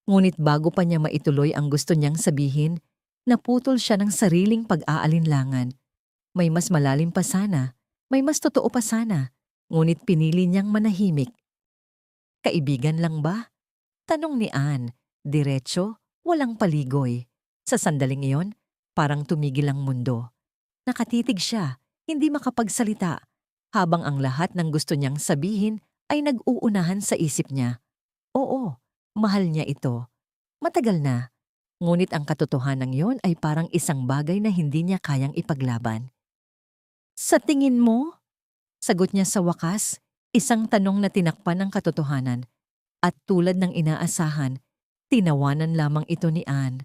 Ngunit bago pa niya maituloy ang gusto niyang sabihin, naputol siya ng sariling pag-aalinlangan. May mas malalim pa sana, may mas totoo pa sana, ngunit pinili niyang manahimik. Kaibigan lang ba? Tanong ni Anne, diretso, walang paligoy. Sa sandaling iyon, parang tumigil ang mundo. Nakatitig siya, hindi makapagsalita, habang ang lahat ng gusto niyang sabihin ay nag-uunahan sa isip niya. Oo, mahal niya ito. Matagal na. Ngunit ang katotohanan yon ay parang isang bagay na hindi niya kayang ipaglaban. Sa tingin mo? Sagot niya sa wakas, isang tanong na tinakpan ng katotohanan. At tulad ng inaasahan, tinawanan lamang ito ni Anne.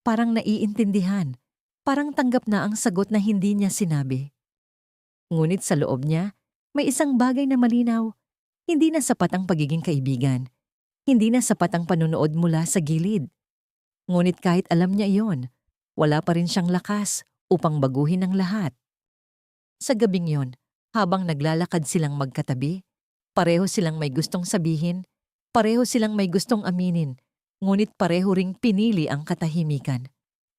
Parang naiintindihan, parang tanggap na ang sagot na hindi niya sinabi. Ngunit sa loob niya, may isang bagay na malinaw. Hindi na sapat ang pagiging kaibigan. Hindi na sapat ang panunood mula sa gilid. Ngunit kahit alam niya iyon, wala pa rin siyang lakas, upang baguhin ang lahat. Sa gabing yon, habang naglalakad silang magkatabi, pareho silang may gustong sabihin, pareho silang may gustong aminin, ngunit pareho ring pinili ang katahimikan.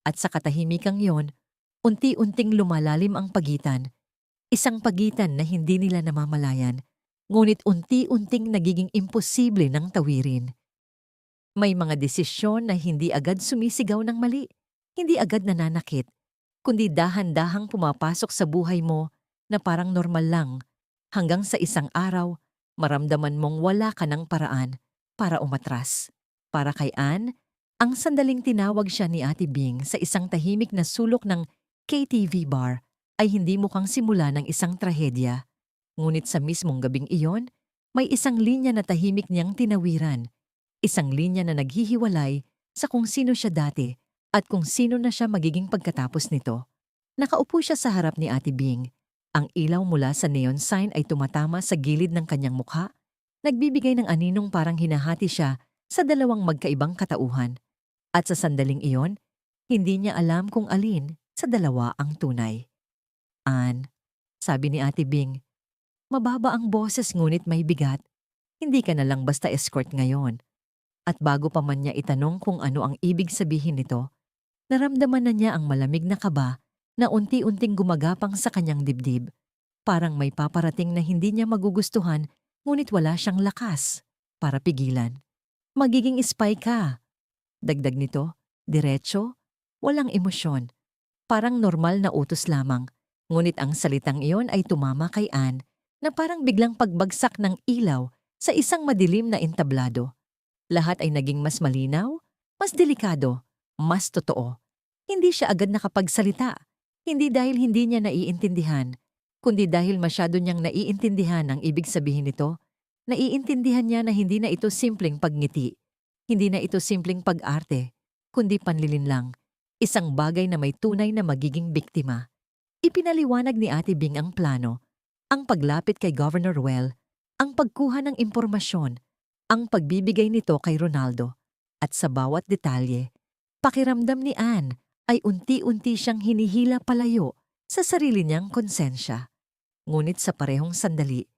At sa katahimikang yon, unti-unting lumalalim ang pagitan, isang pagitan na hindi nila namamalayan, ngunit unti-unting nagiging imposible ng tawirin. May mga desisyon na hindi agad sumisigaw ng mali, hindi agad nananakit, kundi dahan-dahang pumapasok sa buhay mo na parang normal lang, hanggang sa isang araw, maramdaman mong wala ka ng paraan para umatras. Para kay Ann, ang sandaling tinawag siya ni Ate Bing sa isang tahimik na sulok ng KTV bar ay hindi mukhang simula ng isang trahedya. Ngunit sa mismong gabing iyon, may isang linya na tahimik niyang tinawiran. Isang linya na naghihiwalay sa kung sino siya dati at kung sino na siya magiging pagkatapos nito. Nakaupo siya sa harap ni Ate Bing. Ang ilaw mula sa neon sign ay tumatama sa gilid ng kanyang mukha, nagbibigay ng aninong parang hinahati siya sa dalawang magkaibang katauhan. At sa sandaling iyon, hindi niya alam kung alin sa dalawa ang tunay. Ann, sabi ni Ate Bing, mababa ang boses ngunit may bigat. Hindi ka na lang basta escort ngayon. At bago pa man niya itanong kung ano ang ibig sabihin nito, naramdaman na niya ang malamig na kaba na unti-unting gumagapang sa kanyang dibdib. Parang may paparating na hindi niya magugustuhan ngunit wala siyang lakas para pigilan. Magiging spy ka. Dagdag nito, diretso, walang emosyon. Parang normal na utos lamang. Ngunit ang salitang iyon ay tumama kay Ann na parang biglang pagbagsak ng ilaw sa isang madilim na entablado. Lahat ay naging mas malinaw, mas delikado, mas totoo. Hindi siya agad nakapagsalita. Hindi dahil hindi niya naiintindihan, kundi dahil masyado niyang naiintindihan ang ibig sabihin nito. Naiintindihan niya na hindi na ito simpleng pagngiti. Hindi na ito simpleng pag-arte, kundi panlilin lang. Isang bagay na may tunay na magiging biktima. Ipinaliwanag ni Ate Bing ang plano, ang paglapit kay Governor Well, ang pagkuha ng impormasyon, ang pagbibigay nito kay Ronaldo. At sa bawat detalye, pakiramdam ni Ann ay unti-unti siyang hinihila palayo sa sarili niyang konsensya. Ngunit sa parehong sandali,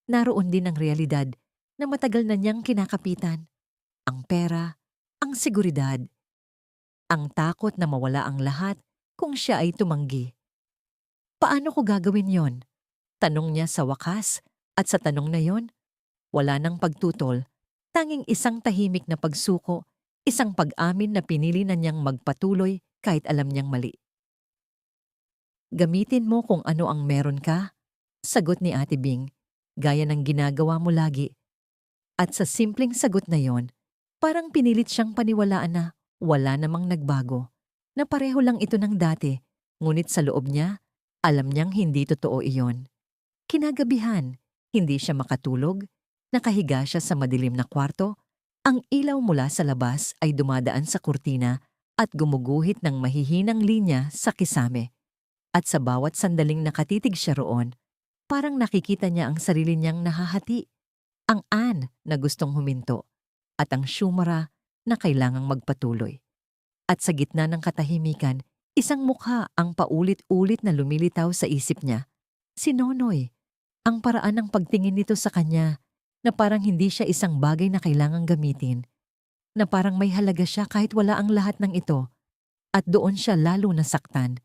naroon din ang realidad na matagal na niyang kinakapitan. Ang pera, ang seguridad, ang takot na mawala ang lahat kung siya ay tumanggi. Paano ko gagawin yon? Tanong niya sa wakas, at sa tanong na yon, wala nang pagtutol, tanging isang tahimik na pagsuko, isang pag-amin na pinili na niyang magpatuloy kahit alam niyang mali. Gamitin mo kung ano ang meron ka, sagot ni Ate Bing, gaya ng ginagawa mo lagi. At sa simpleng sagot na yon, parang pinilit siyang paniwalaan na wala namang nagbago, na pareho lang ito ng dati, ngunit sa loob niya, alam niyang hindi totoo iyon. Kinagabihan, hindi siya makatulog, nakahiga siya sa madilim na kwarto, ang ilaw mula sa labas ay dumadaan sa kurtina at gumuguhit ng mahihinang linya sa kisame. At sa bawat sandaling nakatitig siya roon, parang nakikita niya ang sarili niyang nahahati, ang Ann na gustong huminto, at ang Syumara na kailangang magpatuloy. At sa gitna ng katahimikan, isang mukha ang paulit-ulit na lumilitaw sa isip niya. Si Nonoy. Ang paraan ng pagtingin nito sa kanya na parang hindi siya isang bagay na kailangang gamitin, na parang may halaga siya kahit wala ang lahat ng ito. At doon siya lalo nasaktan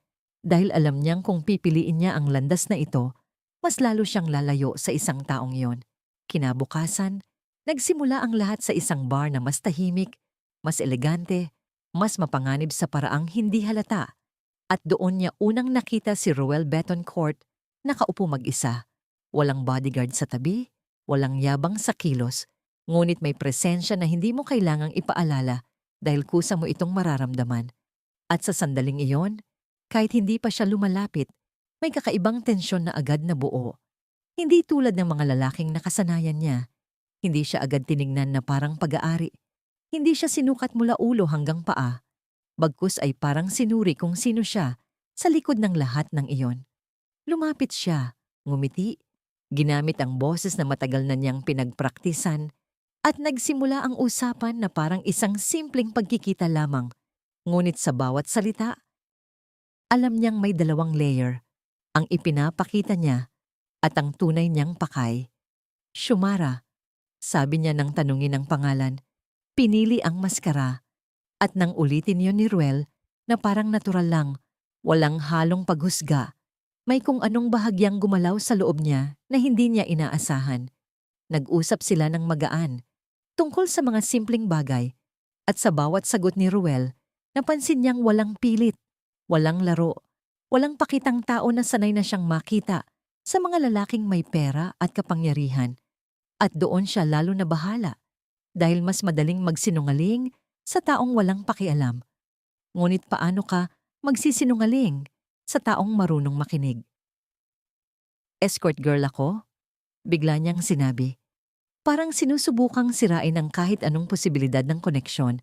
dahil alam niyang kung pipiliin niya ang landas na ito, mas lalo siyang lalayo sa isang taong yon. Kinabukasan, nagsimula ang lahat sa isang bar na mas tahimik, mas elegante, mas mapanganib sa paraang hindi halata. At doon niya unang nakita si Roel Betancourt, nakaupo mag-isa. Walang bodyguard sa tabi, walang yabang sa kilos, ngunit may presensya na hindi mo kailangang ipaalala dahil kusa mo itong mararamdaman. At sa sandaling iyon, kahit hindi pa siya lumalapit, may kakaibang tensyon na agad na buo. Hindi tulad ng mga lalaking nakasanayan niya. Hindi siya agad tinignan na parang pag-aari. Hindi siya sinukat mula ulo hanggang paa. Bagkus ay parang sinuri kung sino siya sa likod ng lahat ng iyon. Lumapit siya, ngumiti, ginamit ang boses na matagal na niyang pinagpraktisan, at nagsimula ang usapan na parang isang simpleng pagkikita lamang. Ngunit sa bawat salita, Alam niyang may dalawang layer, ang ipinapakita niya at ang tunay niyang pakay. Shumara, sabi niya nang tanungin ang pangalan. Pinili ang maskara at nang ulitin yon ni Ruel na parang natural lang, walang halong paghusga. May kung anong bahagyang gumalaw sa loob niya na hindi niya inaasahan. Nag-usap sila ng magaan tungkol sa mga simpleng bagay at sa bawat sagot ni Ruel, napansin niyang walang pilit, walang laro, walang pakitang tao na sanay na siyang makita sa mga lalaking may pera at kapangyarihan. At doon siya lalo na bahala dahil mas madaling magsinungaling sa taong walang pakialam. Ngunit paano ka magsisinungaling sa taong marunong makinig? Escort girl ako? Bigla niyang sinabi. Parang sinusubukang sirain ang kahit anong posibilidad ng koneksyon.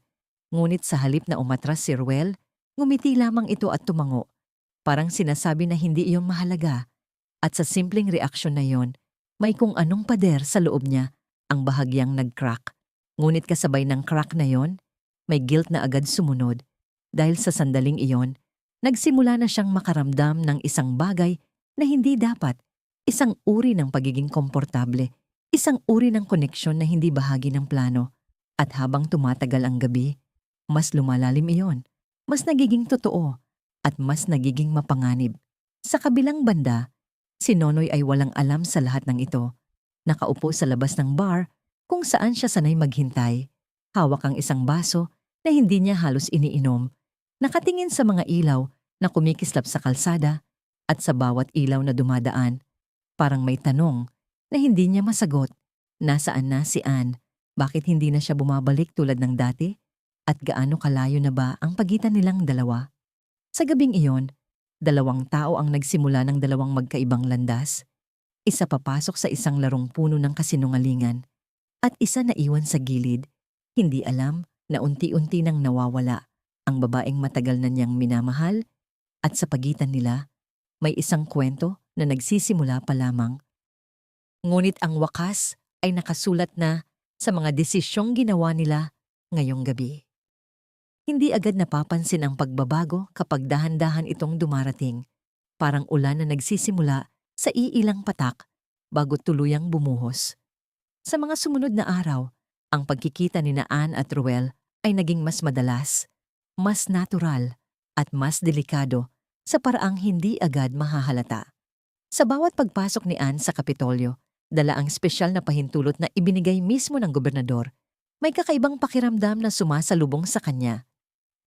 Ngunit sa halip na umatras si Ruel, ngumiti lamang ito at tumango. Parang sinasabi na hindi iyon mahalaga. At sa simpleng reaksyon na yon, may kung anong pader sa loob niya, ang bahagyang nag-crack. Ngunit kasabay ng crack na yon, may guilt na agad sumunod. Dahil sa sandaling iyon, nagsimula na siyang makaramdam ng isang bagay na hindi dapat, isang uri ng pagiging komportable, isang uri ng koneksyon na hindi bahagi ng plano. At habang tumatagal ang gabi, mas lumalalim iyon, mas nagiging totoo, at mas nagiging mapanganib. Sa kabilang banda, si Nonoy ay walang alam sa lahat ng ito. Nakaupo sa labas ng bar kung saan siya sanay maghintay. Hawak ang isang baso na hindi niya halos iniinom. Nakatingin sa mga ilaw na kumikislap sa kalsada at sa bawat ilaw na dumadaan. Parang may tanong na hindi niya masagot. Nasaan na si Ann? Bakit hindi na siya bumabalik tulad ng dati? At gaano kalayo na ba ang pagitan nilang dalawa? Sa gabing iyon, dalawang tao ang nagsimula ng dalawang magkaibang landas. Isa papasok sa isang larong puno ng kasinungalingan at isa na iwan sa gilid. Hindi alam na unti-unti nang nawawala ang babaeng matagal na niyang minamahal at sa pagitan nila, may isang kwento na nagsisimula pa lamang. Ngunit ang wakas ay nakasulat na sa mga desisyong ginawa nila ngayong gabi. Hindi agad napapansin ang pagbabago kapag dahan-dahan itong dumarating, parang ulan na nagsisimula sa iilang patak bago tuluyang bumuhos. Sa mga sumunod na araw, ang pagkikita ni Ann at Ruel ay naging mas madalas, mas natural, at mas delikado sa paraang hindi agad mahahalata. Sa bawat pagpasok ni Ann sa Kapitolyo, dala ang espesyal na pahintulot na ibinigay mismo ng gobernador. May kakaibang pakiramdam na sumasalubong sa kanya.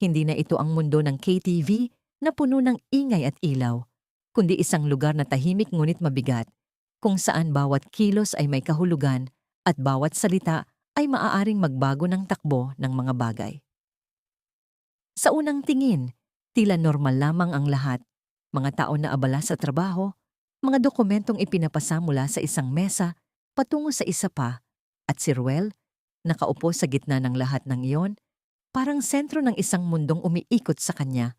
Hindi na ito ang mundo ng KTV na puno ng ingay at ilaw, kundi isang lugar na tahimik ngunit mabigat, kung saan bawat kilos ay may kahulugan at bawat salita ay maaaring magbago ng takbo ng mga bagay. Sa unang tingin, tila normal lamang ang lahat. Mga tao na abala sa trabaho, mga dokumentong ipinapasa mula sa isang mesa patungo sa isa pa, at si Ruel, nakaupo sa gitna ng lahat ng iyon, parang sentro ng isang mundong umiikot sa kanya.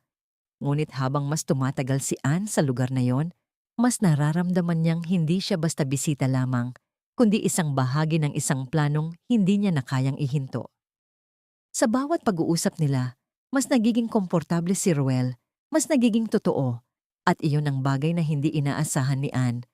Ngunit habang mas tumatagal si Ann sa lugar na yon, mas nararamdaman niyang hindi siya basta bisita lamang, kundi isang bahagi ng isang planong hindi niya na kayang ihinto. Sa bawat pag-uusap nila, mas nagiging komportable si Ruel, mas nagiging totoo, at iyon ang bagay na hindi inaasahan ni Ann.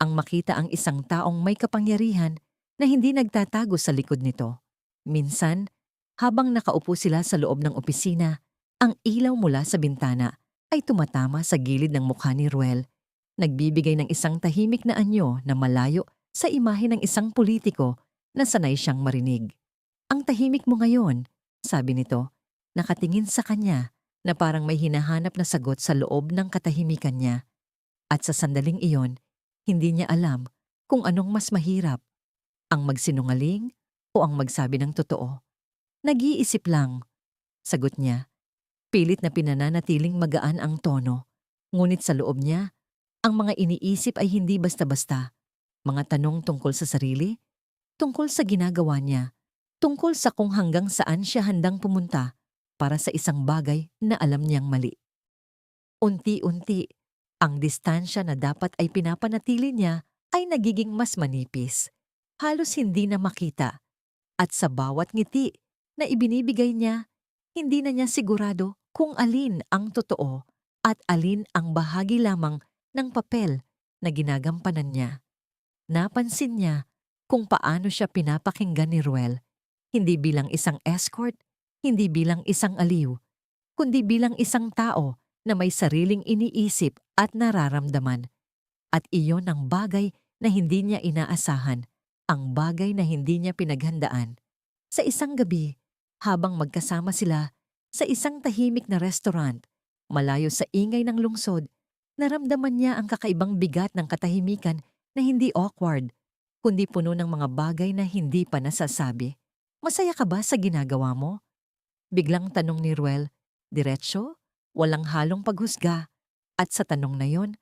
Ang makita ang isang taong may kapangyarihan na hindi nagtatago sa likod nito. Minsan, habang nakaupo sila sa loob ng opisina, ang ilaw mula sa bintana ay tumatama sa gilid ng mukha ni Ruel, nagbibigay ng isang tahimik na anyo na malayo sa imahe ng isang politiko na sanay siyang marinig. Ang tahimik mo ngayon, sabi nito, nakatingin sa kanya na parang may hinahanap na sagot sa loob ng katahimikan niya. At sa sandaling iyon, hindi niya alam kung anong mas mahirap, ang magsinungaling o ang magsabi ng totoo. Nag-iisip lang, sagot niya. Pilit na pinananatiling magaan ang tono, ngunit sa loob niya, ang mga iniisip ay hindi basta-basta. Mga tanong tungkol sa sarili, tungkol sa ginagawa niya, tungkol sa kung hanggang saan siya handang pumunta para sa isang bagay na alam niyang mali. Unti-unti, ang distansya na dapat ay pinapanatili niya ay nagiging mas manipis, halos hindi na makita, at sa bawat ngiti na ibinibigay niya, hindi na niya sigurado kung alin ang totoo at alin ang bahagi lamang ng papel na ginagampanan niya. Napansin niya kung paano siya pinapakinggan ni Ruel, hindi bilang isang escort, hindi bilang isang aliw, kundi bilang isang tao na may sariling iniisip at nararamdaman. At iyon ang bagay na hindi niya inaasahan, ang bagay na hindi niya pinaghandaan. Sa isang gabi, habang magkasama sila sa isang tahimik na restaurant, malayo sa ingay ng lungsod, naramdaman niya ang kakaibang bigat ng katahimikan na hindi awkward, kundi puno ng mga bagay na hindi pa nasasabi. Masaya ka ba sa ginagawa mo? Biglang tanong ni Ruel, diretsyo, walang halong paghusga. At sa tanong na yon,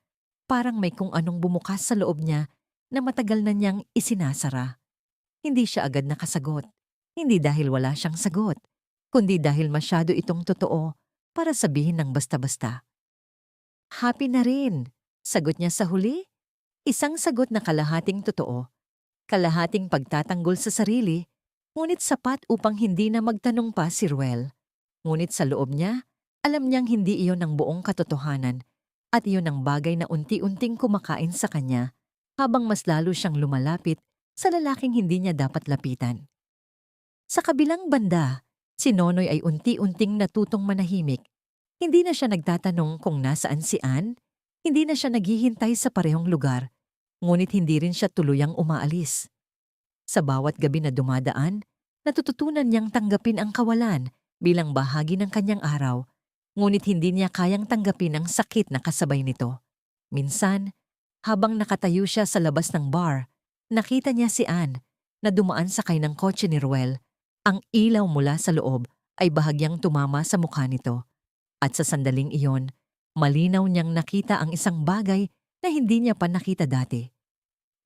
parang may kung anong bumukas sa loob niya na matagal na niyang isinasara. Hindi siya agad nakasagot. Hindi dahil wala siyang sagot, kundi dahil masyado itong totoo para sabihin ng basta-basta. Happy na rin, sagot niya sa huli. Isang sagot na kalahating totoo, kalahating pagtatanggol sa sarili, ngunit sapat upang hindi na magtanong pa si Ruel. Ngunit sa loob niya, alam niyang hindi iyon ang buong katotohanan at iyon ang bagay na unti-unting kumakain sa kanya habang mas lalo siyang lumalapit sa lalaking hindi niya dapat lapitan. Sa kabilang banda, si Nonoy ay unti-unting natutong manahimik. Hindi na siya nagtatanong kung nasaan si Ann, hindi na siya naghihintay sa parehong lugar, ngunit hindi rin siya tuluyang umaalis. Sa bawat gabi na dumadaan, natututunan niyang tanggapin ang kawalan bilang bahagi ng kanyang araw, ngunit hindi niya kayang tanggapin ang sakit na kasabay nito. Minsan, habang nakatayo siya sa labas ng bar, nakita niya si Ann na dumaan sakay ng kotse ni Ruel. Ang ilaw mula sa loob ay bahagyang tumama sa mukha nito. At sa sandaling iyon, malinaw niyang nakita ang isang bagay na hindi niya pa nakita dati.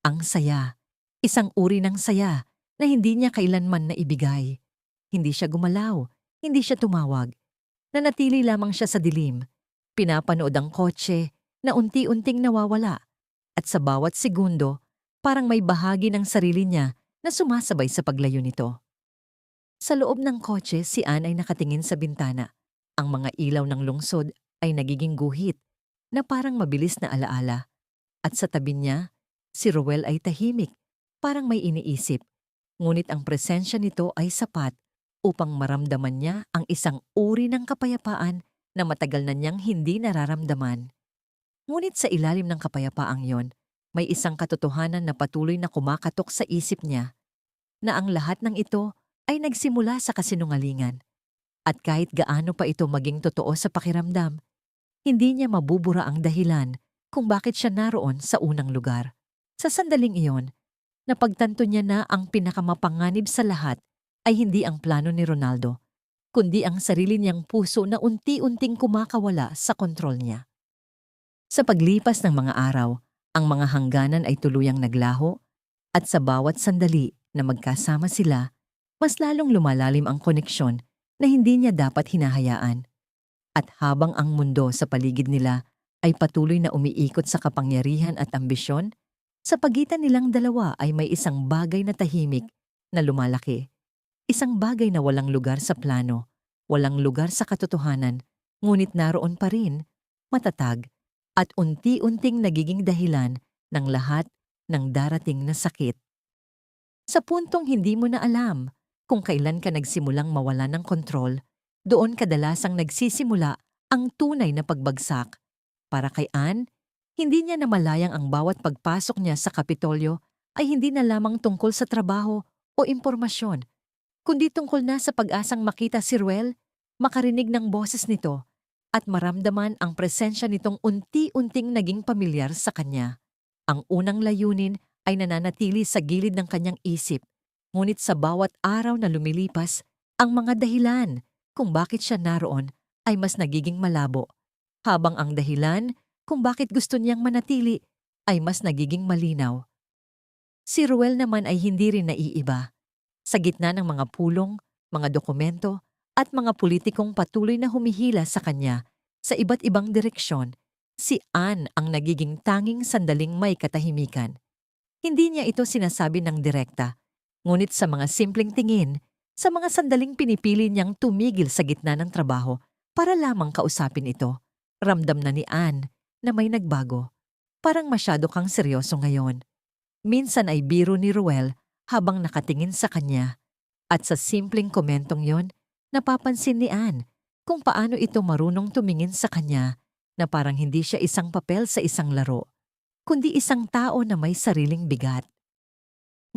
Ang saya, isang uri ng saya na hindi niya kailanman naibigay. Hindi siya gumalaw, hindi siya tumawag. Nanatili lamang siya sa dilim. Pinapanood ang kotse na unti-unting nawawala. At sa bawat segundo, parang may bahagi ng sarili niya na sumasabay sa paglayo nito. Sa loob ng kotse, si Ann ay nakatingin sa bintana. Ang mga ilaw ng lungsod ay nagiging guhit na parang mabilis na alaala. At sa tabi niya, si Ruel ay tahimik, parang may iniisip. Ngunit ang presensya nito ay sapat upang maramdaman niya ang isang uri ng kapayapaan na matagal na niyang hindi nararamdaman. Ngunit sa ilalim ng kapayapaang yon, may isang katotohanan na patuloy na kumakatok sa isip niya, na ang lahat ng ito ay nagsimula sa kasinungalingan. At kahit gaano pa ito maging totoo sa pakiramdam, hindi niya mabubura ang dahilan kung bakit siya naroon sa unang lugar. Sa sandaling iyon, napagtanto niya na ang pinakamapanganib sa lahat ay hindi ang plano ni Ronaldo, kundi ang sarili niyang puso na unti-unting kumakawala sa kontrol niya. Sa paglipas ng mga araw, ang mga hangganan ay tuluyang naglaho at sa bawat sandali na magkasama sila, mas lalong lumalalim ang koneksyon na hindi niya dapat hinahayaan. At habang ang mundo sa paligid nila ay patuloy na umiikot sa kapangyarihan at ambisyon, sa pagitan nilang dalawa ay may isang bagay na tahimik na lumalaki. Isang bagay na walang lugar sa plano, walang lugar sa katotohanan, ngunit naroon pa rin, matatag, at unti-unting nagiging dahilan ng lahat ng darating na sakit. Sa puntong hindi mo na alam kung kailan ka nagsimulang mawala ng kontrol, doon kadalasang nagsisimula ang tunay na pagbagsak. Para kay Ann, hindi niya namalayang ang bawat pagpasok niya sa Kapitolyo ay hindi na lamang tungkol sa trabaho o impormasyon, kundi tungkol na sa pag-asang makita si Ruel, makarinig ng boses nito, at maramdaman ang presensya nitong unti-unting naging pamilyar sa kanya. Ang unang layunin ay nananatili sa gilid ng kanyang isip, ngunit sa bawat araw na lumilipas, ang mga dahilan kung bakit siya naroon ay mas nagiging malabo, habang ang dahilan kung bakit gusto niyang manatili ay mas nagiging malinaw. Si Ruel naman ay hindi rin naiiba. Sa gitna ng mga pulong, mga dokumento, at mga politikong patuloy na humihila sa kanya sa iba't ibang direksyon, si Ann ang nagiging tanging sandaling may katahimikan. Hindi niya ito sinasabi ng direkta, ngunit sa mga simpleng tingin, sa mga sandaling pinipili niyang tumigil sa gitna ng trabaho para lamang kausapin ito. Ramdam na ni Anne na may nagbago. Parang masyado kang seryoso ngayon. Minsan ay biro ni Ruel habang nakatingin sa kanya. At sa simpleng komentong yon, napapansin ni Anne kung paano ito marunong tumingin sa kanya na parang hindi siya isang papel sa isang laro, kundi isang tao na may sariling bigat.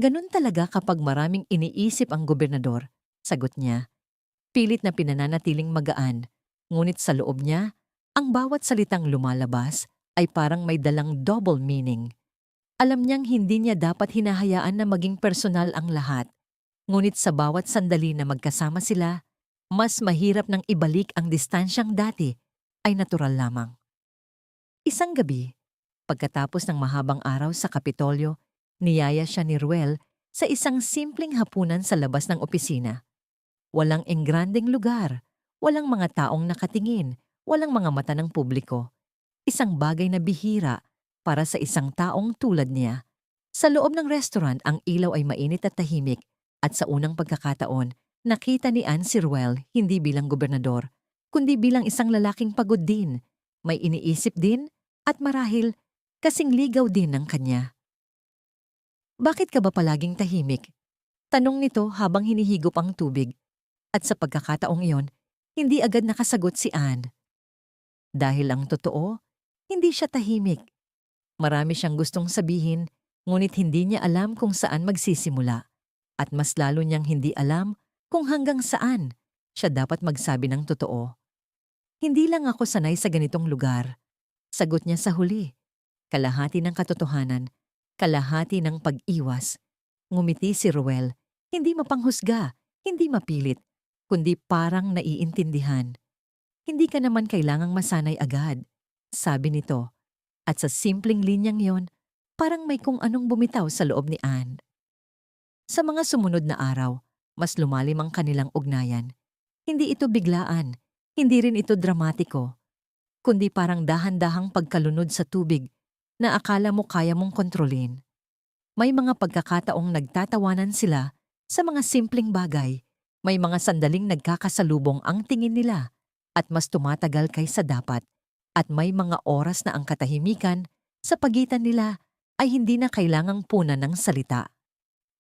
Ganun talaga kapag maraming iniisip ang gobernador, sagot niya. Pilit na pinananatiling magaan, ngunit sa loob niya, ang bawat salitang lumalabas ay parang may dalang double meaning. Alam niyang hindi niya dapat hinahayaan na maging personal ang lahat. Ngunit sa bawat sandali na magkasama sila, mas mahirap nang ibalik ang distansyang dati ay natural lamang. Isang gabi, pagkatapos ng mahabang araw sa Kapitolyo, niyaya siya ni Ruel sa isang simpleng hapunan sa labas ng opisina. Walang engrandeng lugar, walang mga taong nakatingin, walang mga mata ng publiko. Isang bagay na bihira para sa isang taong tulad niya. Sa loob ng restaurant, ang ilaw ay mainit at tahimik. At sa unang pagkakataon, nakita ni Anne si Ruel hindi bilang gobernador, kundi bilang isang lalaking pagod din, may iniisip din, at marahil kasing ligaw din ng kanya. Bakit ka ba palaging tahimik? Tanong nito habang hinihigop ang tubig. At sa pagkakataong iyon, hindi agad nakasagot si Anne. Dahil ang totoo, hindi siya tahimik. Marami siyang gustong sabihin, ngunit hindi niya alam kung saan magsisimula. At mas lalo niyang hindi alam kung hanggang saan siya dapat magsabi ng totoo. Hindi lang ako sanay sa ganitong lugar, sagot niya sa huli. Kalahati ng katotohanan, kalahati ng pag-iwas. Ngumiti si Ruel, hindi mapanghusga, hindi mapilit, kundi parang naiintindihan. Hindi ka naman kailangang masanay agad, sabi nito. At sa simpleng linyang yon, parang may kung anong bumitaw sa loob ni Anne. Sa mga sumunod na araw, mas lumalim ang kanilang ugnayan. Hindi ito biglaan, hindi rin ito dramatiko, kundi parang dahan-dahang pagkalunod sa tubig na akala mo kaya mong kontrolin. May mga pagkakataong nagtatawanan sila sa mga simpleng bagay, may mga sandaling nagkakasalubong ang tingin nila at mas tumatagal kaysa dapat, at may mga oras na ang katahimikan sa pagitan nila ay hindi na kailangang punan ng salita.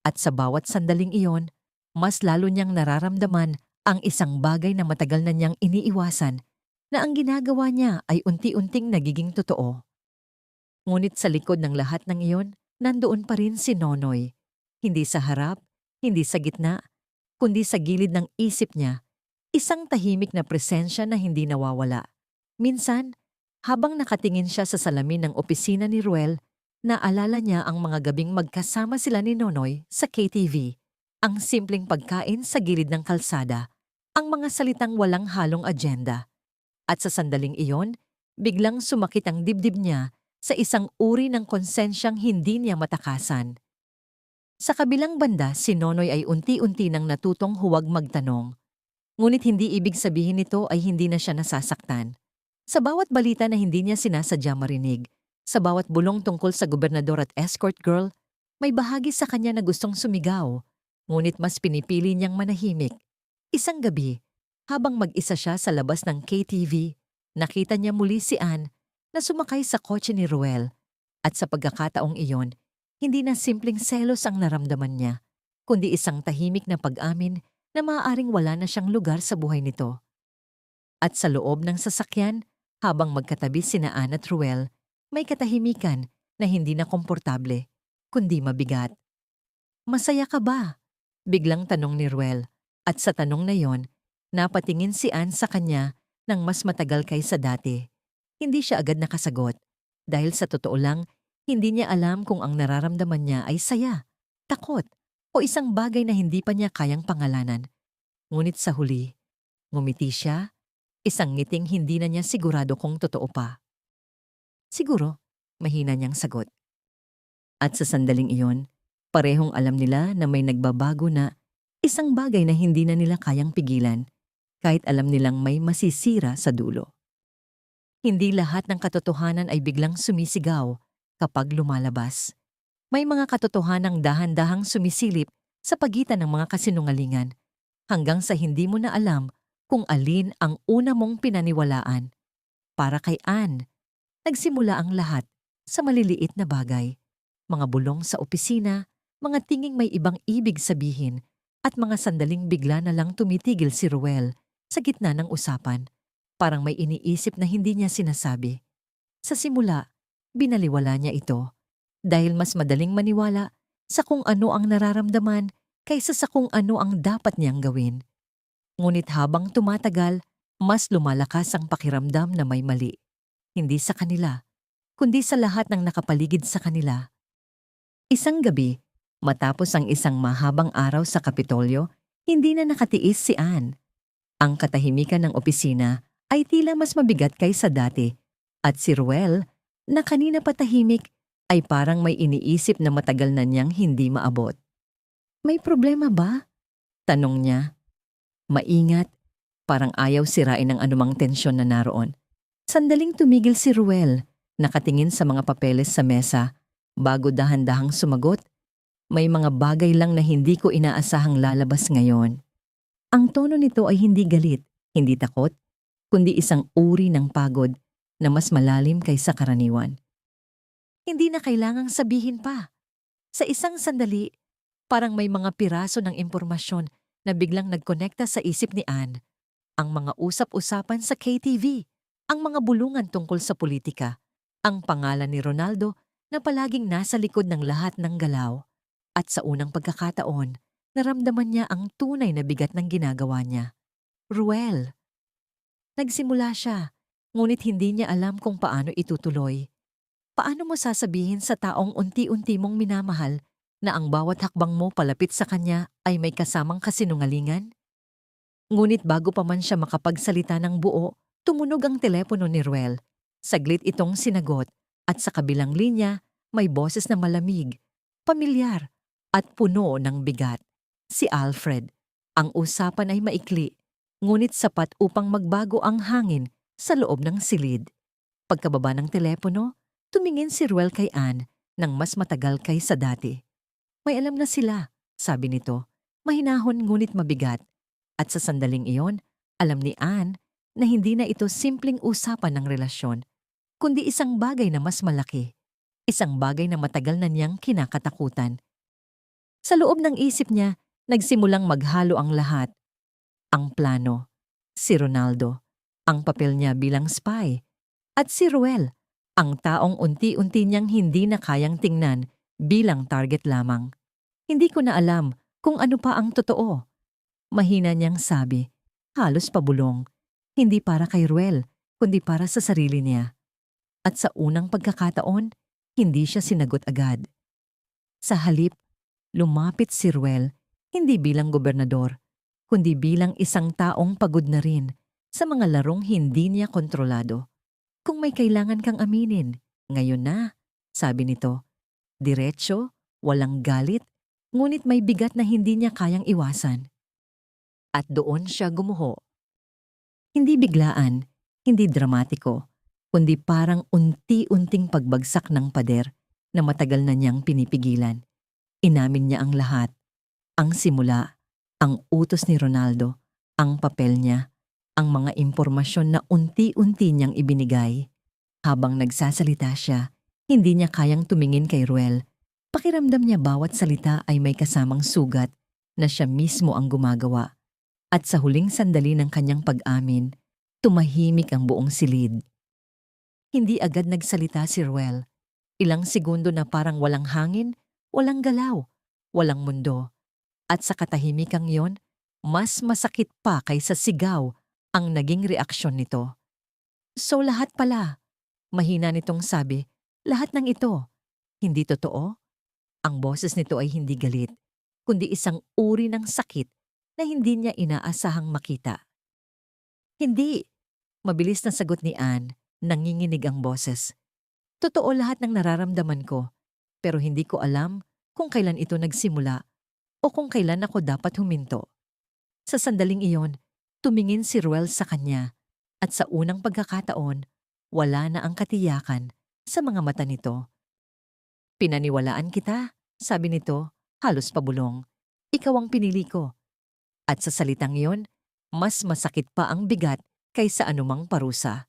At sa bawat sandaling iyon, mas lalo niyang nararamdaman ang isang bagay na matagal na niyang iniiwasan, na ang ginagawa niya ay unti-unting nagiging totoo. Ngunit sa likod ng lahat ng iyon, nandoon pa rin si Nonoy. Hindi sa harap, hindi sa gitna, kundi sa gilid ng isip niya, isang tahimik na presensya na hindi nawawala. Minsan, habang nakatingin siya sa salamin ng opisina ni Ruel, naalala niya ang mga gabing magkasama sila ni Nonoy sa KTV, ang simpleng pagkain sa gilid ng kalsada, ang mga salitang walang halong agenda. At sa sandaling iyon, biglang sumakit ang dibdib niya sa isang uri ng konsensyang hindi niya matakasan. Sa kabilang banda, si Nonoy ay unti-unti nang natutong huwag magtanong. Ngunit hindi ibig sabihin nito ay hindi na siya nasasaktan. Sa bawat balita na hindi niya sinasadya marinig, sa bawat bulong tungkol sa gobernador at escort girl, may bahagi sa kanya na gustong sumigaw, ngunit mas pinipili niyang manahimik. Isang gabi, habang mag-isa siya sa labas ng KTV, nakita niya muli si Anne na sumakay sa kotse ni Ruel. At sa pagkakataong iyon, hindi na simpleng selos ang naramdaman niya, kundi isang tahimik na pag-amin na maaaring wala na siyang lugar sa buhay nito. At sa loob ng sasakyan, habang magkatabi sina Anne at Ruel, may katahimikan na hindi na komportable, kundi mabigat. Masaya ka ba? Biglang tanong ni Ruel. At sa tanong na yon, napatingin si Anne sa kanya ng mas matagal kaysa dati. Hindi siya agad nakasagot. Dahil sa totoo lang, hindi niya alam kung ang nararamdaman niya ay saya, takot, o isang bagay na hindi pa niya kayang pangalanan. Ngunit sa huli, ngumiti siya, isang ngiting hindi na niya sigurado kung totoo pa. Siguro, mahina niyang sagot. At sa sandaling iyon, parehong alam nila na may nagbabago na, isang bagay na hindi na nila kayang pigilan, kahit alam nilang may masisira sa dulo. Hindi lahat ng katotohanan ay biglang sumisigaw kapag lumalabas. May mga katotohanang dahan-dahang sumisilip sa pagitan ng mga kasinungalingan, hanggang sa hindi mo na alam kung alin ang una mong pinaniwalaan. para kay Anne. Nagsimula ang lahat sa maliliit na bagay. Mga bulong sa opisina, mga tinging may ibang ibig sabihin, at mga sandaling bigla na lang tumitigil si Ruel sa gitna ng usapan. Parang may iniisip na hindi niya sinasabi. Sa simula, binaliwala niya ito dahil mas madaling maniwala sa kung ano ang nararamdaman kaysa sa kung ano ang dapat niyang gawin. Ngunit habang tumatagal, mas lumalakas ang pakiramdam na may mali. Hindi sa kanila, kundi sa lahat ng nakapaligid sa kanila. Isang gabi, matapos ang isang mahabang araw sa Kapitolyo, hindi na nakatiis si Anne. Ang katahimikan ng opisina ay tila mas mabigat kaysa dati, at si Ruel, na kanina patahimik, ay parang may iniisip na matagal na niyang hindi maabot. "May problema ba?" tanong niya. Maingat, parang ayaw sirain ang anumang tensyon na naroon. Sandaling tumigil si Ruel, nakatingin sa mga papeles sa mesa. Bago dahan-dahang sumagot, "May mga bagay lang na hindi ko inaasahang lalabas ngayon." Ang tono nito ay hindi galit, hindi takot, kundi isang uri ng pagod na mas malalim kaysa karaniwan. Hindi na kailangang sabihin pa. Sa isang sandali, parang may mga piraso ng impormasyon na biglang nagkonekta sa isip ni Anne. Ang mga usap-usapan sa KTV, ang mga bulungan tungkol sa politika, ang pangalan ni Ronaldo na palaging nasa likod ng lahat ng galaw. At sa unang pagkakataon, naramdaman niya ang tunay na bigat ng ginagawa niya. Ruel. Nagsimula siya, ngunit hindi niya alam kung paano itutuloy. Paano mo sasabihin sa taong unti-unti mong minamahal na ang bawat hakbang mo palapit sa kanya ay may kasamang kasinungalingan? Ngunit bago pa man siya makapagsalita ng buo, tumunog ang telepono ni Ruel. Saglit itong sinagot at sa kabilang linya may boses na malamig, pamilyar at puno ng bigat. Si Alfred. Ang usapan ay maikli, ngunit sapat upang magbago ang hangin sa loob ng silid. Pagkababa ng telepono, tumingin si Ruel kay Anne nang mas matagal kaysa dati. "May alam na sila," sabi nito. Mahinahon ngunit mabigat. At sa sandaling iyon, alam ni Anne na hindi na ito simpleng usapan ng relasyon, kundi isang bagay na mas malaki. Isang bagay na matagal na niyang kinakatakutan. Sa loob ng isip niya, nagsimulang maghalo ang lahat. Ang plano, si Ronaldo, ang papel niya bilang spy, at si Ruel, ang taong unti-unti niyang hindi na kayang tingnan bilang target lamang. "Hindi ko na alam kung ano pa ang totoo," mahina niyang sabi, halos pabulong. Hindi para kay Ruel, kundi para sa sarili niya. At sa unang pagkakataon, hindi siya sinagot agad. Sa halip, lumapit si Ruel, hindi bilang gobernador, kundi bilang isang taong pagod na rin sa mga larong hindi niya kontrolado. "Kung may kailangan kang aminin, ngayon na," sabi nito. Diretso, walang galit, ngunit may bigat na hindi niya kayang iwasan. At doon siya gumuho. Hindi biglaan, hindi dramatiko, kundi parang unti-unting pagbagsak ng pader na matagal na niyang pinipigilan. Inamin niya ang lahat. Ang simula, ang utos ni Ronaldo, ang papel niya, ang mga impormasyon na unti-unti niyang ibinigay. Habang nagsasalita siya, hindi niya kayang tumingin kay Ruel. Pakiramdam niya bawat salita ay may kasamang sugat na siya mismo ang gumagawa. At sa huling sandali ng kanyang pag-amin, tumahimik ang buong silid. Hindi agad nagsalita si Ruel. Ilang segundo na parang walang hangin, walang galaw, walang mundo. At sa katahimikang yon, mas masakit pa kaysa sigaw ang naging reaksyon nito. "So lahat pala," mahina nitong sabi, "lahat ng ito, hindi totoo?" Ang boses nito ay hindi galit, kundi isang uri ng sakit na hindi niya inaasahang makita. "Hindi," mabilis na sagot ni Anne, nanginginig ang boses. "Totoo lahat ng nararamdaman ko, pero hindi ko alam kung kailan ito nagsimula o kung kailan ako dapat huminto." Sa sandaling iyon, tumingin si Ruel sa kanya at sa unang pagkakataon, wala na ang katiyakan sa mga mata nito. "Pinaniwalaan kita," sabi nito, halos pabulong. "Ikaw ang pinili ko." At sa salitang iyon, mas masakit pa ang bigat kaysa anumang parusa.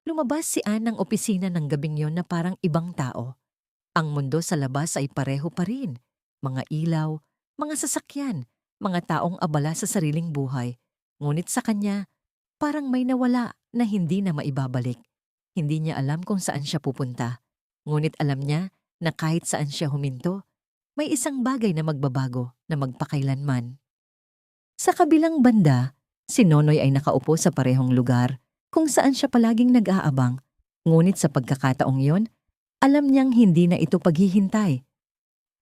Lumabas si Anne ng opisina ng gabing yon na parang ibang tao. Ang mundo sa labas ay pareho pa rin. Mga ilaw, mga sasakyan, mga taong abala sa sariling buhay. Ngunit sa kanya, parang may nawala na hindi na maibabalik. Hindi niya alam kung saan siya pupunta. Ngunit alam niya na kahit saan siya huminto, may isang bagay na magbabago na magpakailanman. Sa kabilang banda, si Nonoy ay nakaupo sa parehong lugar kung saan siya palaging nag-aabang. Ngunit sa pagkakataong yon, alam niyang hindi na ito paghihintay,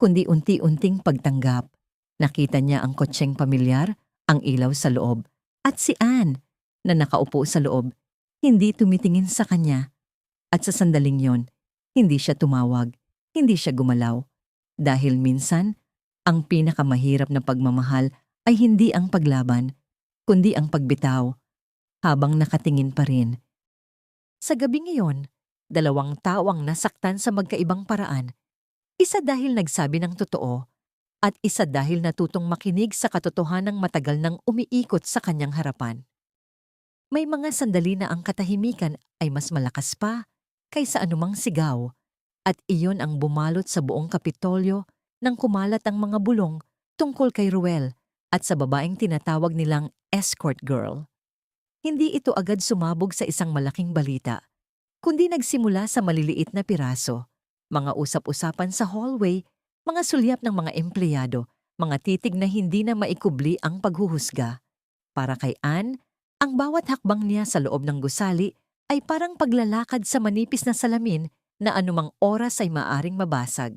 kundi unti-unting pagtanggap. Nakita niya ang kotseng pamilyar, ang ilaw sa loob, at si Anne na nakaupo sa loob, hindi tumitingin sa kanya. At sa sandaling yon, hindi siya tumawag, hindi siya gumalaw. Dahil minsan, ang pinakamahirap na pagmamahal ay hindi ang paglaban, kundi ang pagbitaw, habang nakatingin pa rin. Sa gabing iyon, dalawang tao ang nasaktan sa magkaibang paraan. Isa dahil nagsabi ng totoo, at isa dahil natutong makinig sa katotohanang matagal nang umiikot sa kanyang harapan. May mga sandali na ang katahimikan ay mas malakas pa kaysa anumang sigaw, at iyon ang bumalot sa buong Kapitolyo nang kumalat ang mga bulong tungkol kay Ruel at sa babaeng tinatawag nilang escort girl. Hindi ito agad sumabog sa isang malaking balita, kundi nagsimula sa maliliit na piraso, mga usap-usapan sa hallway, mga sulyap ng mga empleyado, mga titig na hindi na maikubli ang paghuhusga. Para kay Anne, ang bawat hakbang niya sa loob ng gusali ay parang paglalakad sa manipis na salamin na anumang oras ay maaring mabasag.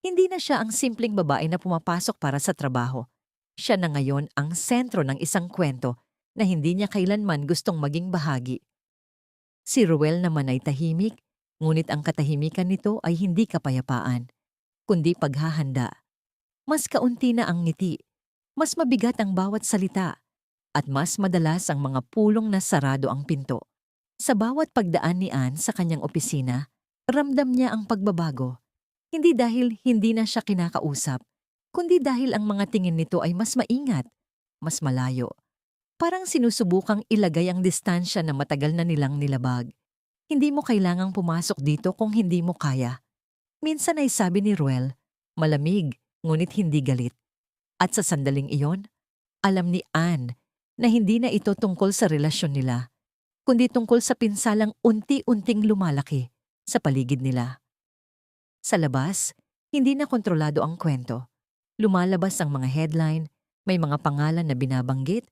Hindi na siya ang simpleng babae na pumapasok para sa trabaho. Siya na ngayon ang sentro ng isang kwento na hindi niya kailanman gustong maging bahagi. Si Ruel naman ay tahimik, ngunit ang katahimikan nito ay hindi kapayapaan, kundi paghahanda. Mas kaunti na ang ngiti, mas mabigat ang bawat salita, at mas madalas ang mga pulong na sarado ang pinto. Sa bawat pagdaan ni Anne sa kanyang opisina, ramdam niya ang pagbabago. Hindi dahil hindi na siya kinakausap, kundi dahil ang mga tingin nito ay mas maingat, mas malayo. Parang sinusubukang ilagay ang distansya na matagal na nilang nilabag. Hindi mo kailangang pumasok dito kung hindi mo kaya. Minsan ay sabi ni Ruel, malamig, ngunit hindi galit. At sa sandaling iyon, alam ni Anne na hindi na ito tungkol sa relasyon nila, kundi tungkol sa pinsalang unti-unting lumalaki sa paligid nila. Sa labas, hindi na kontrolado ang kwento. Lumalabas ang mga headline, may mga pangalan na binabanggit,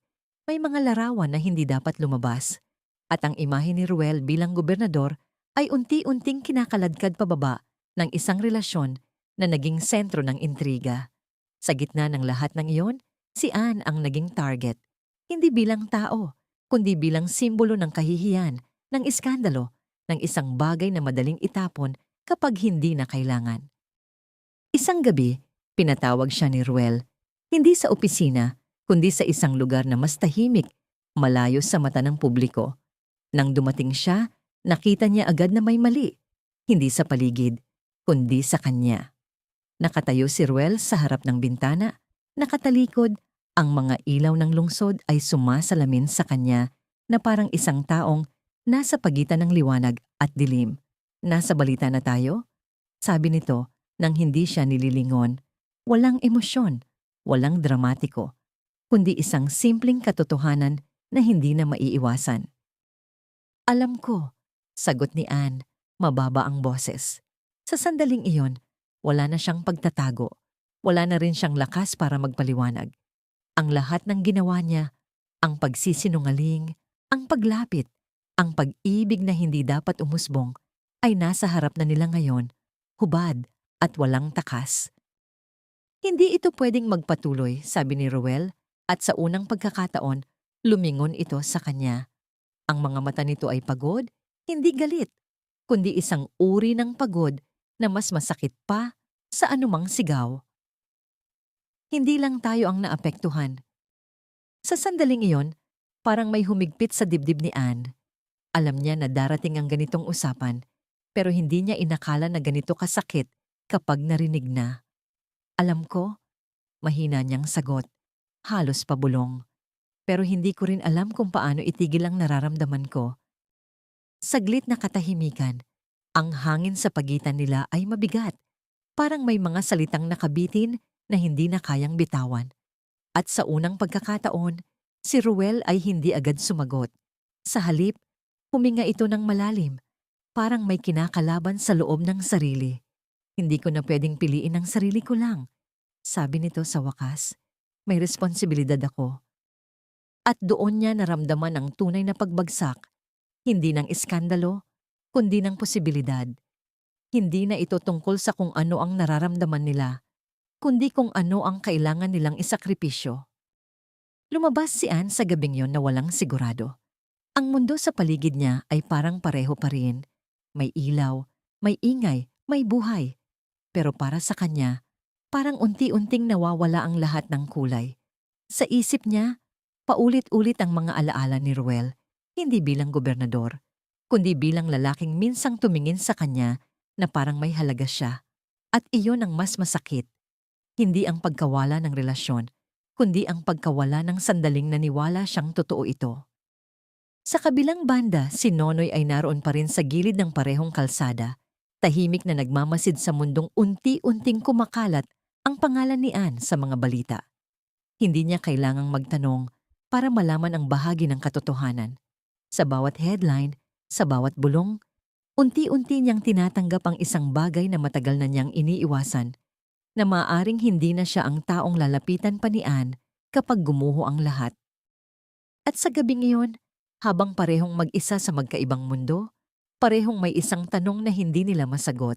may mga larawan na hindi dapat lumabas. At ang imahe ni Ruel bilang gobernador ay unti-unting kinakaladkad pababa ng isang relasyon na naging sentro ng intriga. Sa gitna ng lahat ng iyon, si Anne ang naging target. Hindi bilang tao, kundi bilang simbolo ng kahihiyan, ng iskandalo, ng isang bagay na madaling itapon kapag hindi na kailangan. Isang gabi, pinatawag siya ni Ruel, hindi sa opisina, kundi sa isang lugar na mas tahimik, malayo sa mata ng publiko. Nang dumating siya, nakita niya agad na may mali, hindi sa paligid, kundi sa kanya. Nakatayo si Ruel sa harap ng bintana, nakatalikod, ang mga ilaw ng lungsod ay sumasalamin sa kanya na parang isang taong nasa pagitan ng liwanag at dilim. Nasa balita na tayo? Sabi nito nang hindi siya nililingon. Walang emosyon, walang dramatiko, kundi isang simpleng katotohanan na hindi na maiiwasan. Alam ko, sagot ni Anne, mababa ang boses. Sa sandaling iyon, wala na siyang pagtatago. Wala na rin siyang lakas para magpaliwanag. Ang lahat ng ginawa niya, ang pagsisinungaling, ang paglapit, ang pag-ibig na hindi dapat umusbong, ay nasa harap na nila ngayon, hubad at walang takas. Hindi ito pwedeng magpatuloy, sabi ni Ruel, at sa unang pagkakataon, lumingon ito sa kanya. Ang mga mata nito ay pagod, hindi galit, kundi isang uri ng pagod na mas masakit pa sa anumang sigaw. Hindi lang tayo ang naapektuhan. Sa sandaling iyon, parang may humigpit sa dibdib ni Anne. Alam niya na darating ang ganitong usapan, pero hindi niya inakala na ganito kasakit kapag narinig na. Alam ko, mahina niyang sagot, halos pabulong. Pero hindi ko rin alam kung paano itigil ang nararamdaman ko. Saglit na katahimikan. Ang hangin sa pagitan nila ay mabigat. Parang may mga salitang nakabitin na hindi na kayang bitawan. At sa unang pagkakataon, si Ruel ay hindi agad sumagot. Sa halip, huminga ito ng malalim. Parang may kinakalaban sa loob ng sarili. Hindi ko na pwedeng piliin ang sarili ko lang. Sabi nito sa wakas, may responsibilidad ako. At doon niya naramdaman ang tunay na pagbagsak, hindi ng iskandalo, kundi ng posibilidad. Hindi na ito tungkol sa kung ano ang nararamdaman nila, kundi kung ano ang kailangan nilang isakripisyo. Lumabas si Anne sa gabing yon na walang sigurado. Ang mundo sa paligid niya ay parang pareho pa rin. May ilaw, may ingay, may buhay. Pero para sa kanya, parang unti-unting nawawala ang lahat ng kulay. Sa isip niya, paulit-ulit ang mga alaala ni Ruel, hindi bilang gobernador, kundi bilang lalaking minsang tumingin sa kanya na parang may halaga siya. At iyon ang mas masakit. Hindi ang pagkawala ng relasyon, kundi ang pagkawala ng sandaling naniwala siyang totoo ito. Sa kabilang banda, si Nonoy ay naroon pa rin sa gilid ng parehong kalsada, tahimik na nagmamasid sa mundong unti-unting kumakalat ang pangalan ni Anne sa mga balita. Hindi niya kailangang magtanong para malaman ang bahagi ng katotohanan. Sa bawat headline, sa bawat bulong, unti-unti niyang tinatanggap ang isang bagay na matagal na niyang iniiwasan, na maaaring hindi na siya ang taong lalapitan pa ni Anne kapag gumuho ang lahat. At sa gabing iyon, habang parehong mag-isa sa magkaibang mundo, parehong may isang tanong na hindi nila masagot.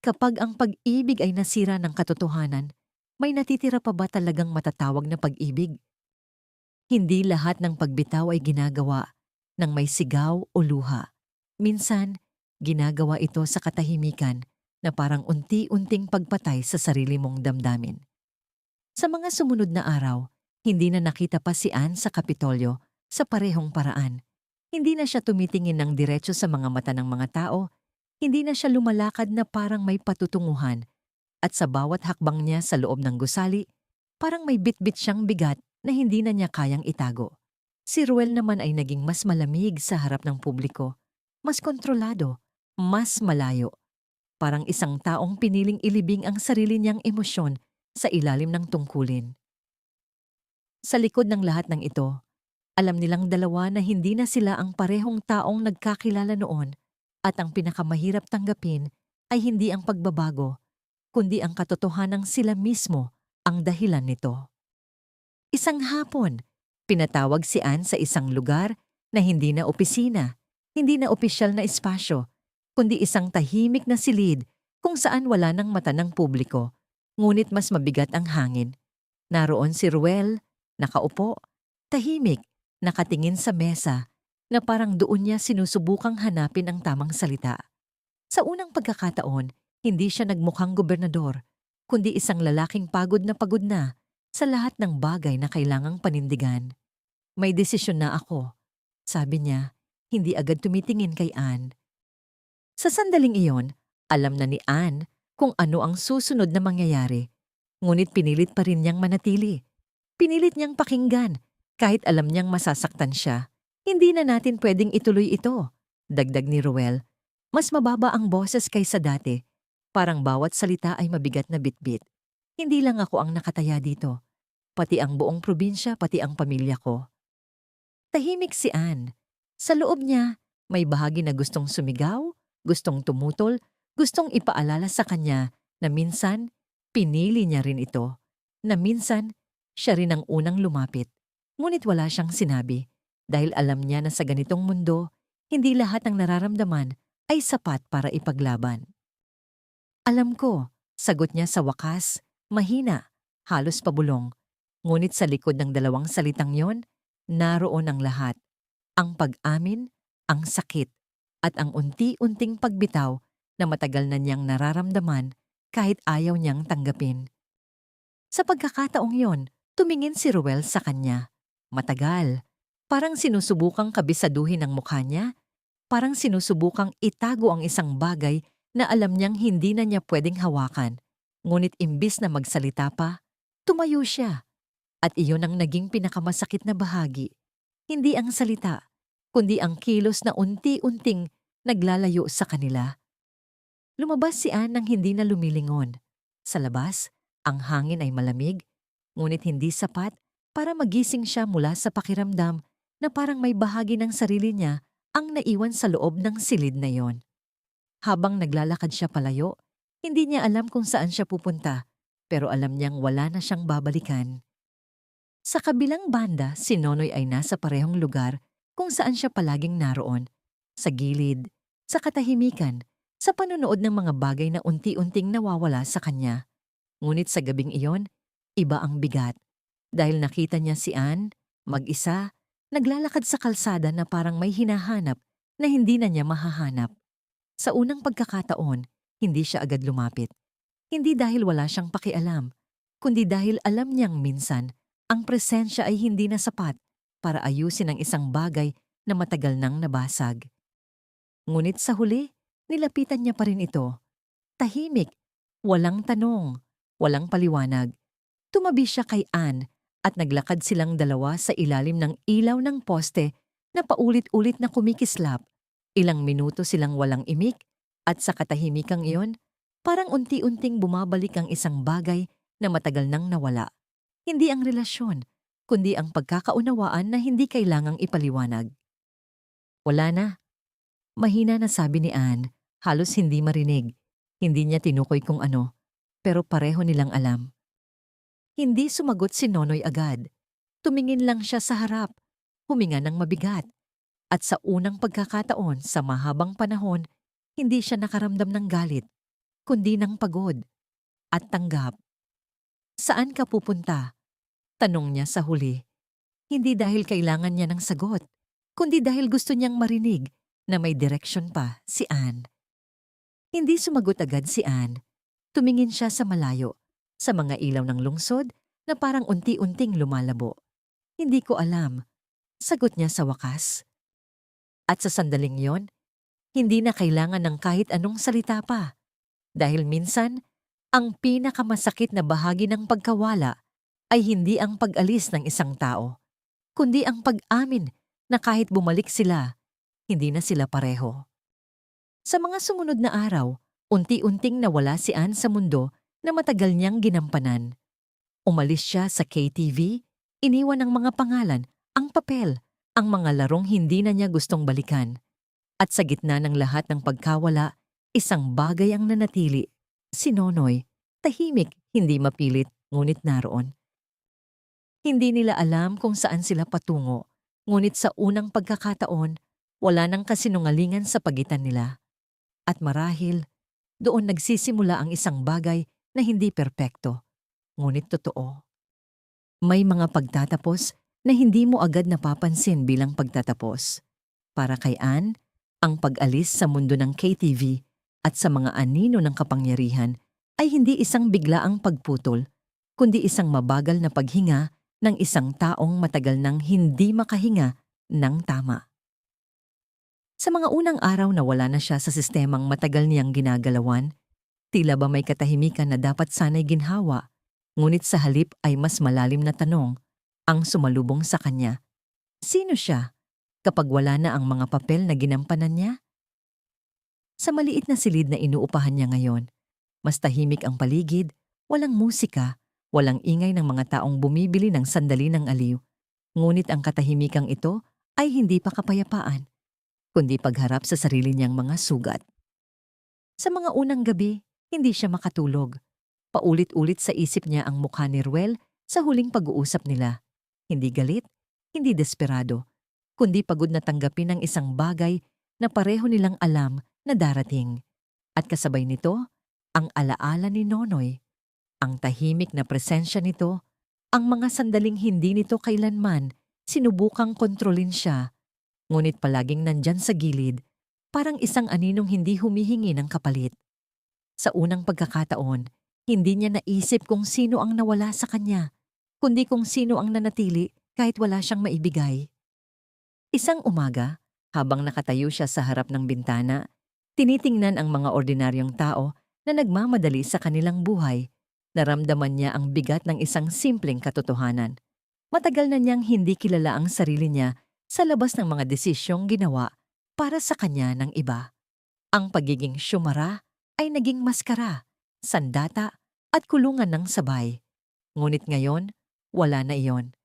Kapag ang pag-ibig ay nasira ng katotohanan, may natitira pa ba talagang matatawag na pag-ibig? Hindi lahat ng pagbitaw ay ginagawa ng may sigaw o luha. Minsan, ginagawa ito sa katahimikan na parang unti-unting pagpatay sa sarili mong damdamin. Sa mga sumunod na araw, hindi na nakita pa si Anne sa Kapitolyo sa parehong paraan. Hindi na siya tumitingin ng diretso sa mga mata ng mga tao, hindi na siya lumalakad na parang may patutunguhan, at sa bawat hakbang niya sa loob ng gusali, parang may bitbit siyang bigat na hindi na niya kayang itago. Si Ruel naman ay naging mas malamig sa harap ng publiko, mas kontrolado, mas malayo. Parang isang taong piniling ilibing ang sarili niyang emosyon sa ilalim ng tungkulin. Sa likod ng lahat ng ito, alam nilang dalawa na hindi na sila ang parehong taong nagkakilala noon at ang pinakamahirap tanggapin ay hindi ang pagbabago, kundi ang katotohanang sila mismo ang dahilan nito. Isang hapon, pinatawag si Anne sa isang lugar na hindi na opisina, hindi na opisyal na espasyo, kundi isang tahimik na silid kung saan wala ng mata ng publiko, ngunit mas mabigat ang hangin. Naroon si Ruel, nakaupo, tahimik, nakatingin sa mesa, na parang doon niya sinusubukang hanapin ang tamang salita. Sa unang pagkakataon, hindi siya nagmukhang gobernador, kundi isang lalaking pagod na sa lahat ng bagay na kailangang panindigan. May desisyon na ako, sabi niya, hindi agad tumitingin kay Anne. Sa sandaling iyon, alam na ni Anne kung ano ang susunod na mangyayari, ngunit pinilit pa rin niyang manatili. Pinilit niyang pakinggan, kahit alam niyang masasaktan siya. Hindi na natin pwedeng ituloy ito, dagdag ni Ruel. Mas mababa ang boses kaysa dati. Parang bawat salita ay mabigat na bitbit. Hindi lang ako ang nakataya dito. Pati ang buong probinsya, pati ang pamilya ko. Tahimik si Anne. Sa loob niya, may bahagi na gustong sumigaw, gustong tumutol, gustong ipaalala sa kanya na minsan, pinili niya rin ito. Na minsan, siya rin ang unang lumapit. Ngunit wala siyang sinabi dahil alam niya na sa ganitong mundo, hindi lahat ng nararamdaman ay sapat para ipaglaban. Alam ko, sagot niya sa wakas, mahina, halos pabulong. Ngunit sa likod ng dalawang salitang yon, naroon ang lahat. Ang pag-amin, ang sakit, at ang unti-unting pagbitaw na matagal na niyang nararamdaman kahit ayaw niyang tanggapin. Sa pagkakataong yon, tumingin si Ruel sa kanya. Matagal. Parang sinusubukang kabisaduhin ang mukha niya. Parang sinusubukang itago ang isang bagay na alam niyang hindi na niya pwedeng hawakan. Ngunit imbis na magsalita pa, tumayo siya. At iyon ang naging pinakamasakit na bahagi. Hindi ang salita, kundi ang kilos na unti-unting naglalayo sa kanila. Lumabas si Anne nang hindi na lumilingon. Sa labas, ang hangin ay malamig, ngunit hindi sapat para magising siya mula sa pakiramdam na parang may bahagi ng sarili niya ang naiwan sa loob ng silid na yon. Habang naglalakad siya palayo, hindi niya alam kung saan siya pupunta, pero alam niyang wala na siyang babalikan. Sa kabilang banda, si Nonoy ay nasa parehong lugar kung saan siya palaging naroon, sa gilid, sa katahimikan, sa panunood ng mga bagay na unti-unting nawawala sa kanya. Ngunit sa gabing iyon, iba ang bigat. Dahil nakita niya si Anne, mag-isa, naglalakad sa kalsada na parang may hinahanap na hindi na niya mahahanap. Sa unang pagkakataon, hindi siya agad lumapit. Hindi dahil wala siyang pakialam, kundi dahil alam niyang minsan, ang presensya ay hindi na sapat para ayusin ang isang bagay na matagal nang nabasag. Ngunit sa huli, nilapitan niya pa rin ito. Tahimik, walang tanong, walang paliwanag. Tumabi siya kay Anne at naglakad silang dalawa sa ilalim ng ilaw ng poste na paulit-ulit na kumikislap. Ilang minuto silang walang imik at sa katahimikang iyon, parang unti-unting bumabalik ang isang bagay na matagal nang nawala. Hindi ang relasyon, kundi ang pagkakaunawaan na hindi kailangang ipaliwanag. Wala na. Mahina na sabi ni Anne, halos hindi marinig. Hindi niya tinukoy kung ano, pero pareho nilang alam. Hindi sumagot si Nonoy agad. Tumingin lang siya sa harap, huminga ng mabigat. At sa unang pagkakataon sa mahabang panahon, hindi siya nakaramdam ng galit, kundi ng pagod at tanggap. Saan ka pupunta? Tanong niya sa huli. Hindi dahil kailangan niya ng sagot, kundi dahil gusto niyang marinig na may direksyon pa si Anne. Hindi sumagot agad si Anne. Tumingin siya sa malayo, sa mga ilaw ng lungsod na parang unti-unting lumalabo. Hindi ko alam, sagot niya sa wakas. At sa sandaling yon, hindi na kailangan ng kahit anong salita pa. Dahil minsan, ang pinakamasakit na bahagi ng pagkawala ay hindi ang pag-alis ng isang tao, kundi ang pag-amin na kahit bumalik sila, hindi na sila pareho. Sa mga sumunod na araw, unti-unting nawala si Anne sa mundo na matagal niyang ginampanan. Umalis siya sa KTV, iniwan ang mga pangalan, ang papel, ang mga larong hindi na niya gustong balikan. At sa gitna ng lahat ng pagkawala, isang bagay ang nanatili. Si Nonoy, tahimik, hindi mapilit, ngunit naroon. Hindi nila alam kung saan sila patungo, ngunit sa unang pagkakataon, wala nang kasinungalingan sa pagitan nila. At marahil, doon nagsisimula ang isang bagay na hindi perpekto, ngunit totoo. May mga pagtatapos na hindi mo agad napapansin bilang pagtatapos. Para kay Anne, ang pag-alis sa mundo ng KTV at sa mga anino ng kapangyarihan ay hindi isang biglaang pagputol, kundi isang mabagal na paghinga ng isang taong matagal nang hindi makahinga ng tama. Sa mga unang araw na wala na siya sa sistemang matagal niyang ginagalawan, tila ba may katahimikan na dapat sana'y ginhawa, ngunit sa halip ay mas malalim na tanong ang sumalubong sa kanya. Sino siya kapag wala na ang mga papel na ginampanan niya? Sa maliit na silid na inuupahan niya ngayon, mas tahimik ang paligid, walang musika, walang ingay ng mga taong bumibili ng sandali ng aliw. Ngunit ang katahimikang ito ay hindi pa kapayapaan, kundi pagharap sa sarili niyang mga sugat. Sa mga unang gabi, hindi siya makatulog. Paulit-ulit sa isip niya ang mukha ni Ruel sa huling pag-uusap nila. Hindi galit, hindi desperado, kundi pagod na tanggapin ang isang bagay na pareho nilang alam na darating. At kasabay nito, ang alaala ni Nonoy, ang tahimik na presensya nito, ang mga sandaling hindi nito kailanman sinubukang kontrolin siya, ngunit palaging nandyan sa gilid, parang isang aninong hindi humihingi ng kapalit. Sa unang pagkakataon, hindi niya naisip kung sino ang nawala sa kanya, kundi kung sino ang nanatili kahit wala siyang maibigay. Isang umaga, habang nakatayo siya sa harap ng bintana, tinitingnan ang mga ordinaryong tao na nagmamadali sa kanilang buhay. Naramdaman niya ang bigat ng isang simpleng katotohanan. Matagal na niyang hindi kilala ang sarili niya sa labas ng mga desisyong ginawa para sa kanya ng iba. Ang pagiging syumara ay naging maskara, sandata at kulungan ng sabay. Ngunit ngayon, wala na iyon.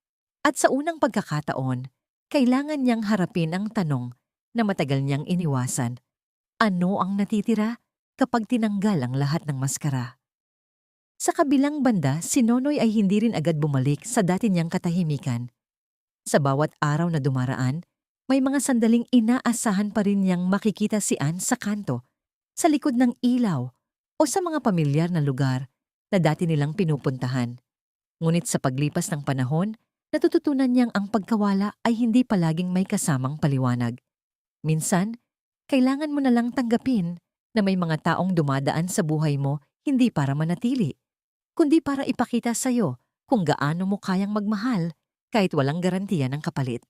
At sa unang pagkakataon, kailangan niyang harapin ang tanong na matagal niyang iniwasan. Ano ang natitira kapag tinanggal ang lahat ng maskara? Sa kabilang banda, si Nonoy ay hindi rin agad bumalik sa dati niyang katahimikan. Sa bawat araw na dumaraan, may mga sandaling inaasahan pa rin niyang makikita si Ann sa kanto, sa likod ng ilaw o sa mga pamilyar na lugar na dati nilang pinupuntahan. Ngunit sa paglipas ng panahon, natututunan niyang ang pagkawala ay hindi palaging may kasamang paliwanag. Minsan, kailangan mo na lang tanggapin na may mga taong dumadaan sa buhay mo hindi para manatili, kundi para ipakita sa'yo kung gaano mo kayang magmahal kahit walang garantiya ng kapalit.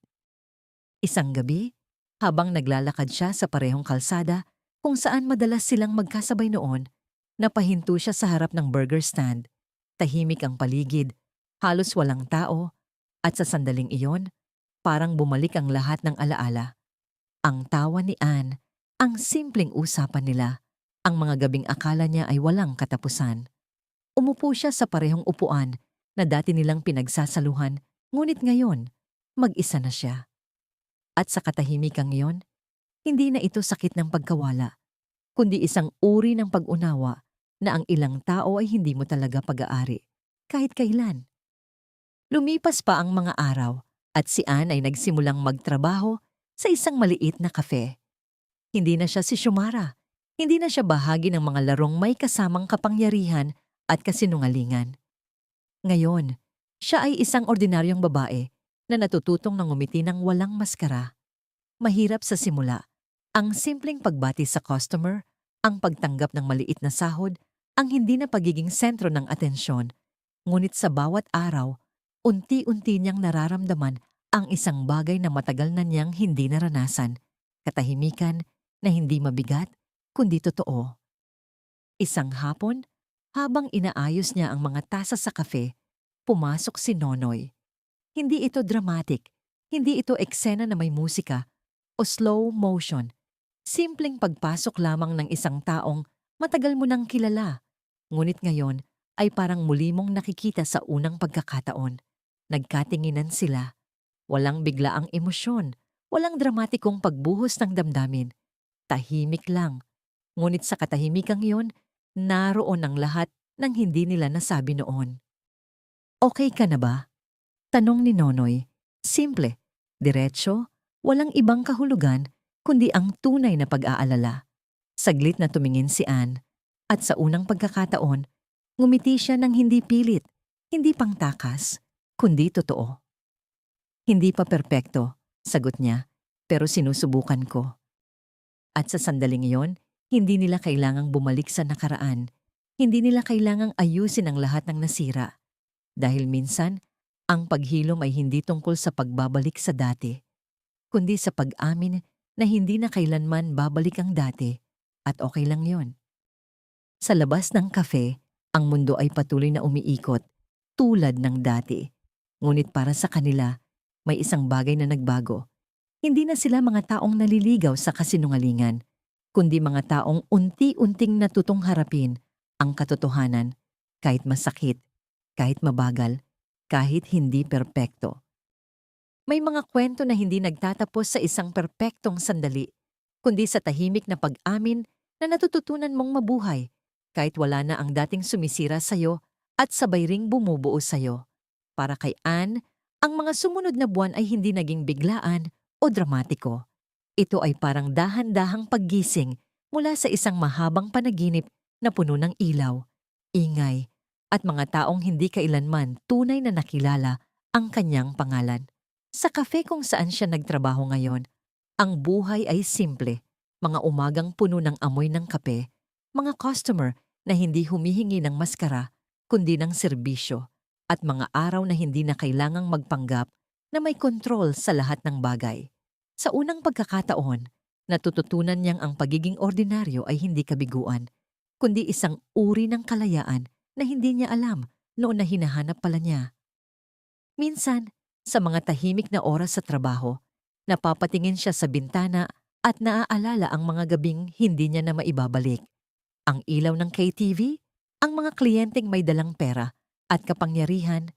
Isang gabi, habang naglalakad siya sa parehong kalsada kung saan madalas silang magkasabay noon, napahinto siya sa harap ng burger stand. Tahimik ang paligid, halos walang tao, at sa sandaling iyon, parang bumalik ang lahat ng alaala. Ang tawa ni Ann, ang simpleng usapan nila, ang mga gabing akala niya ay walang katapusan. Umupo siya sa parehong upuan na dati nilang pinagsasaluhan, ngunit ngayon, mag-isa na siya. At sa katahimikang iyon, hindi na ito sakit ng pagkawala, kundi isang uri ng pag-unawa na ang ilang tao ay hindi mo talaga pag-aari, kahit kailan. Lumipas pa ang mga araw at si Ann ay nagsimulang magtrabaho sa isang maliit na kafe. Hindi na siya si Shumara, hindi na siya bahagi ng mga larong may kasamang kapangyarihan at kasinungalingan. Ngayon, siya ay isang ordinaryong babae na natututong nang ngumiti ng walang maskara. Mahirap sa simula, ang simpleng pagbati sa customer, ang pagtanggap ng maliit na sahod, ang hindi na pagiging sentro ng atensyon. Ngunit sa bawat araw, unti-unti niyang nararamdaman ang isang bagay na matagal na niyang hindi naranasan, katahimikan na hindi mabigat, kundi totoo. Isang hapon, habang inaayos niya ang mga tasa sa kafe, pumasok si Nonoy. Hindi ito dramatic, hindi ito eksena na may musika o slow motion. Simpleng pagpasok lamang ng isang taong matagal mo nang kilala, ngunit ngayon ay parang muli mong nakikita sa unang pagkakataon. Nagkatinginan sila. Walang biglaang emosyon, walang dramatikong pagbuhos ng damdamin. Tahimik lang. Ngunit sa katahimikang iyon, naroon ang lahat ng hindi nila nasabi noon. Okay ka na ba? Tanong ni Nonoy. Simple, diretso, walang ibang kahulugan, kundi ang tunay na pag-aalala. Saglit na tumingin si Ann, at sa unang pagkakataon, ngumiti siya ng hindi pilit, hindi pangtakas, kundi totoo. Hindi pa perpekto, sagot niya, pero sinusubukan ko. At sa sandaling iyon, hindi nila kailangang bumalik sa nakaraan. Hindi nila kailangang ayusin ang lahat ng nasira. Dahil minsan, ang paghilom ay hindi tungkol sa pagbabalik sa dati, kundi sa pag-amin na hindi na kailanman babalik ang dati at okay lang yon. Sa labas ng kafe, ang mundo ay patuloy na umiikot, tulad ng dati. Ngunit para sa kanila, may isang bagay na nagbago. Hindi na sila mga taong naliligaw sa kasinungalingan, kundi mga taong unti-unting natutong harapin ang katotohanan, kahit masakit, kahit mabagal, kahit hindi perpekto. May mga kwento na hindi nagtatapos sa isang perpektong sandali, kundi sa tahimik na pag-amin na natututunan mong mabuhay, kahit wala na ang dating sumisira sa'yo at sabay ring bumubuo sa'yo. Para kay Ann, ang mga sumunod na buwan ay hindi naging biglaan o dramatiko. Ito ay parang dahan-dahang paggising mula sa isang mahabang panaginip na puno ng ilaw, ingay, at mga taong hindi kailanman tunay na nakilala ang kanyang pangalan. Sa kafe kung saan siya nagtrabaho ngayon, ang buhay ay simple, mga umagang puno ng amoy ng kape, mga customer na hindi humihingi ng maskara kundi ng serbisyo, at mga araw na hindi na kailangang magpanggap na may kontrol sa lahat ng bagay. Sa unang pagkakataon, natututunan niyang ang pagiging ordinaryo ay hindi kabiguan, kundi isang uri ng kalayaan na hindi niya alam noon na hinahanap pala niya. Minsan, sa mga tahimik na oras sa trabaho, Napapatingin siya sa bintana at naaalala ang mga gabing hindi niya na maibabalik. Ang ilaw ng KTV, ang mga kliyenteng may dalang pera at kapangyarihan,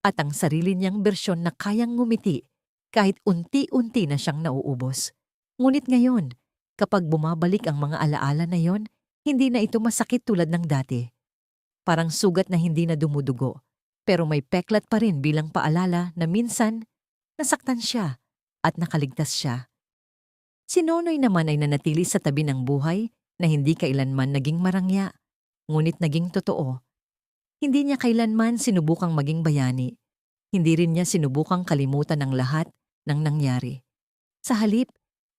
at ang sarili niyang bersyon na kayang ngumiti kahit unti-unti na siyang nauubos. Ngunit ngayon, kapag bumabalik ang mga alaala na yon, hindi na ito masakit tulad ng dati. Parang sugat na hindi na dumudugo, pero may peklat pa rin bilang paalala na minsan nasaktan siya at nakaligtas siya. Si Nonoy naman ay nanatili sa tabi ng buhay na hindi kailanman naging marangya, ngunit naging totoo. Hindi niya kailanman sinubukang maging bayani. Hindi rin niya sinubukang kalimutan ang lahat ng nangyari. Sa halip,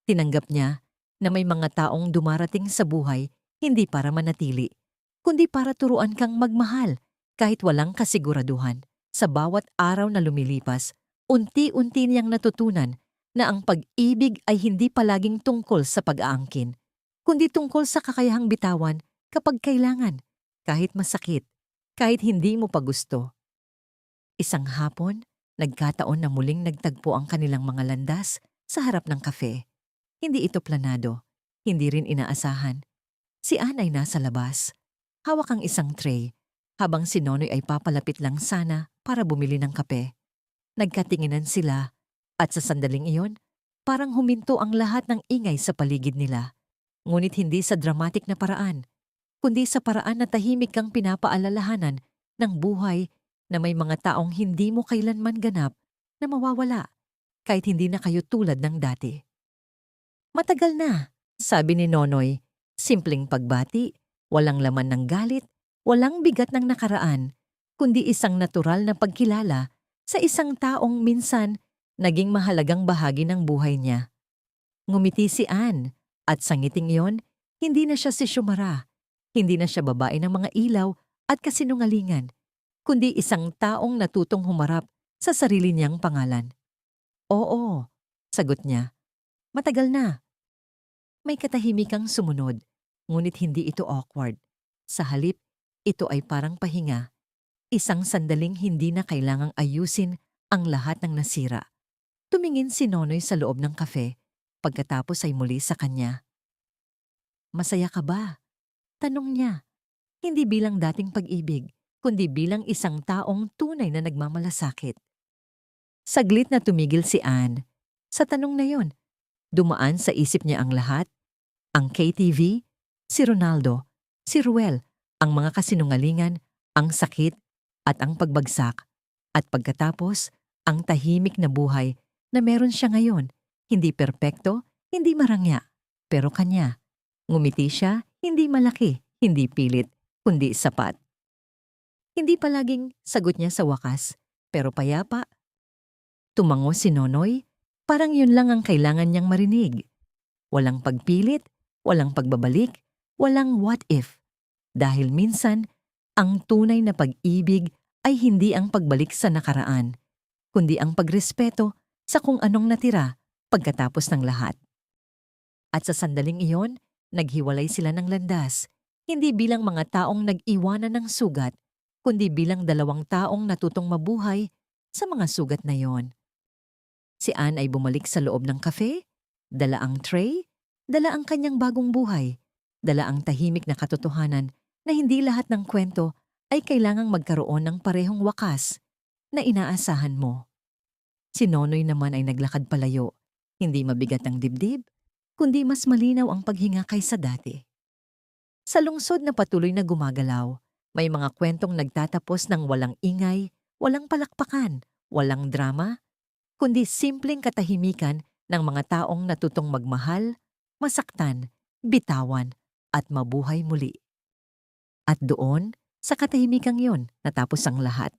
tinanggap niya na may mga taong dumarating sa buhay hindi para manatili, kundi para turuan kang magmahal kahit walang kasiguraduhan. Sa bawat araw na lumilipas, unti-unti niyang natutunan na ang pag-ibig ay hindi palaging tungkol sa pag-aangkin, kundi tungkol sa kakayahang bitawan kapag kailangan, kahit masakit, kahit hindi mo pa gusto. Isang hapon, nagkataon na muling nagtagpo ang kanilang mga landas sa harap ng kafe. Hindi ito planado, hindi rin inaasahan. Si Ann ay nasa labas. Hawak ang isang tray, habang si Nonoy ay papalapit lang sana para bumili ng kape. Nagkatinginan sila, at sa sandaling iyon, parang huminto ang lahat ng ingay sa paligid nila. Ngunit hindi sa dramatic na paraan, kundi sa paraan na tahimik kang pinapaalalahanan ng buhay na may mga taong hindi mo kailanman ganap na mawawala kahit hindi na kayo tulad ng dati. Matagal na, sabi ni Nonoy, simpleng pagbati, walang laman ng galit, walang bigat ng nakaraan, kundi isang natural na pagkilala sa isang taong minsan naging mahalagang bahagi ng buhay niya. Ngumiti si Ann, at sa ngiting iyon, hindi na siya si Xiomara. Hindi na siya babae ng mga ilaw at kasinungalingan, kundi isang taong natutong humarap sa sarili niyang pangalan. Oo, sagot niya. Matagal na. May katahimikang sumunod, ngunit hindi ito awkward. Sa halip, ito ay parang pahinga. Isang sandaling hindi na kailangang ayusin ang lahat ng nasira. Tumingin si Nonoy sa loob ng kafe, pagkatapos ay muli sa kanya. Masaya ka ba? Tanong niya, hindi bilang dating pag-ibig, kundi bilang isang taong tunay na nagmamalasakit. Saglit na tumigil si Ann. Sa tanong na yon, dumaan sa isip niya ang lahat, ang KTV, si Ronaldo, si Ruel, ang mga kasinungalingan, ang sakit, at ang pagbagsak. At pagkatapos, ang tahimik na buhay na meron siya ngayon, hindi perpekto, hindi marangya, pero kanya. Ngumiti siya, hindi malaki, hindi pilit, kundi sapat. Hindi palaging sagot niya sa wakas, pero payapa. Tumango si Nonoy, parang yun lang ang kailangan niyang marinig. Walang pagpilit, walang pagbabalik, walang what if. Dahil minsan, ang tunay na pag-ibig ay hindi ang pagbalik sa nakaraan, kundi ang pagrespeto sa kung anong natira pagkatapos ng lahat. At sa sandaling iyon, naghiwalay sila ng landas, hindi bilang mga taong nag-iwanan ng sugat, kundi bilang dalawang taong natutong mabuhay sa mga sugat na yon. Si Ann ay bumalik sa loob ng kafe, dala ang tray, dala ang kanyang bagong buhay, dala ang tahimik na katotohanan na hindi lahat ng kwento ay kailangang magkaroon ng parehong wakas na inaasahan mo. Si Nonoy naman ay naglakad palayo, hindi mabigat ang dibdib, kundi mas malinaw ang paghinga kaysa dati. Sa lungsod na patuloy na gumagalaw, may mga kwentong nagtatapos ng walang ingay, walang palakpakan, walang drama, kundi simpleng katahimikan ng mga taong natutong magmahal, masaktan, bitawan, at mabuhay muli. At doon, sa katahimikang yon, natapos ang lahat.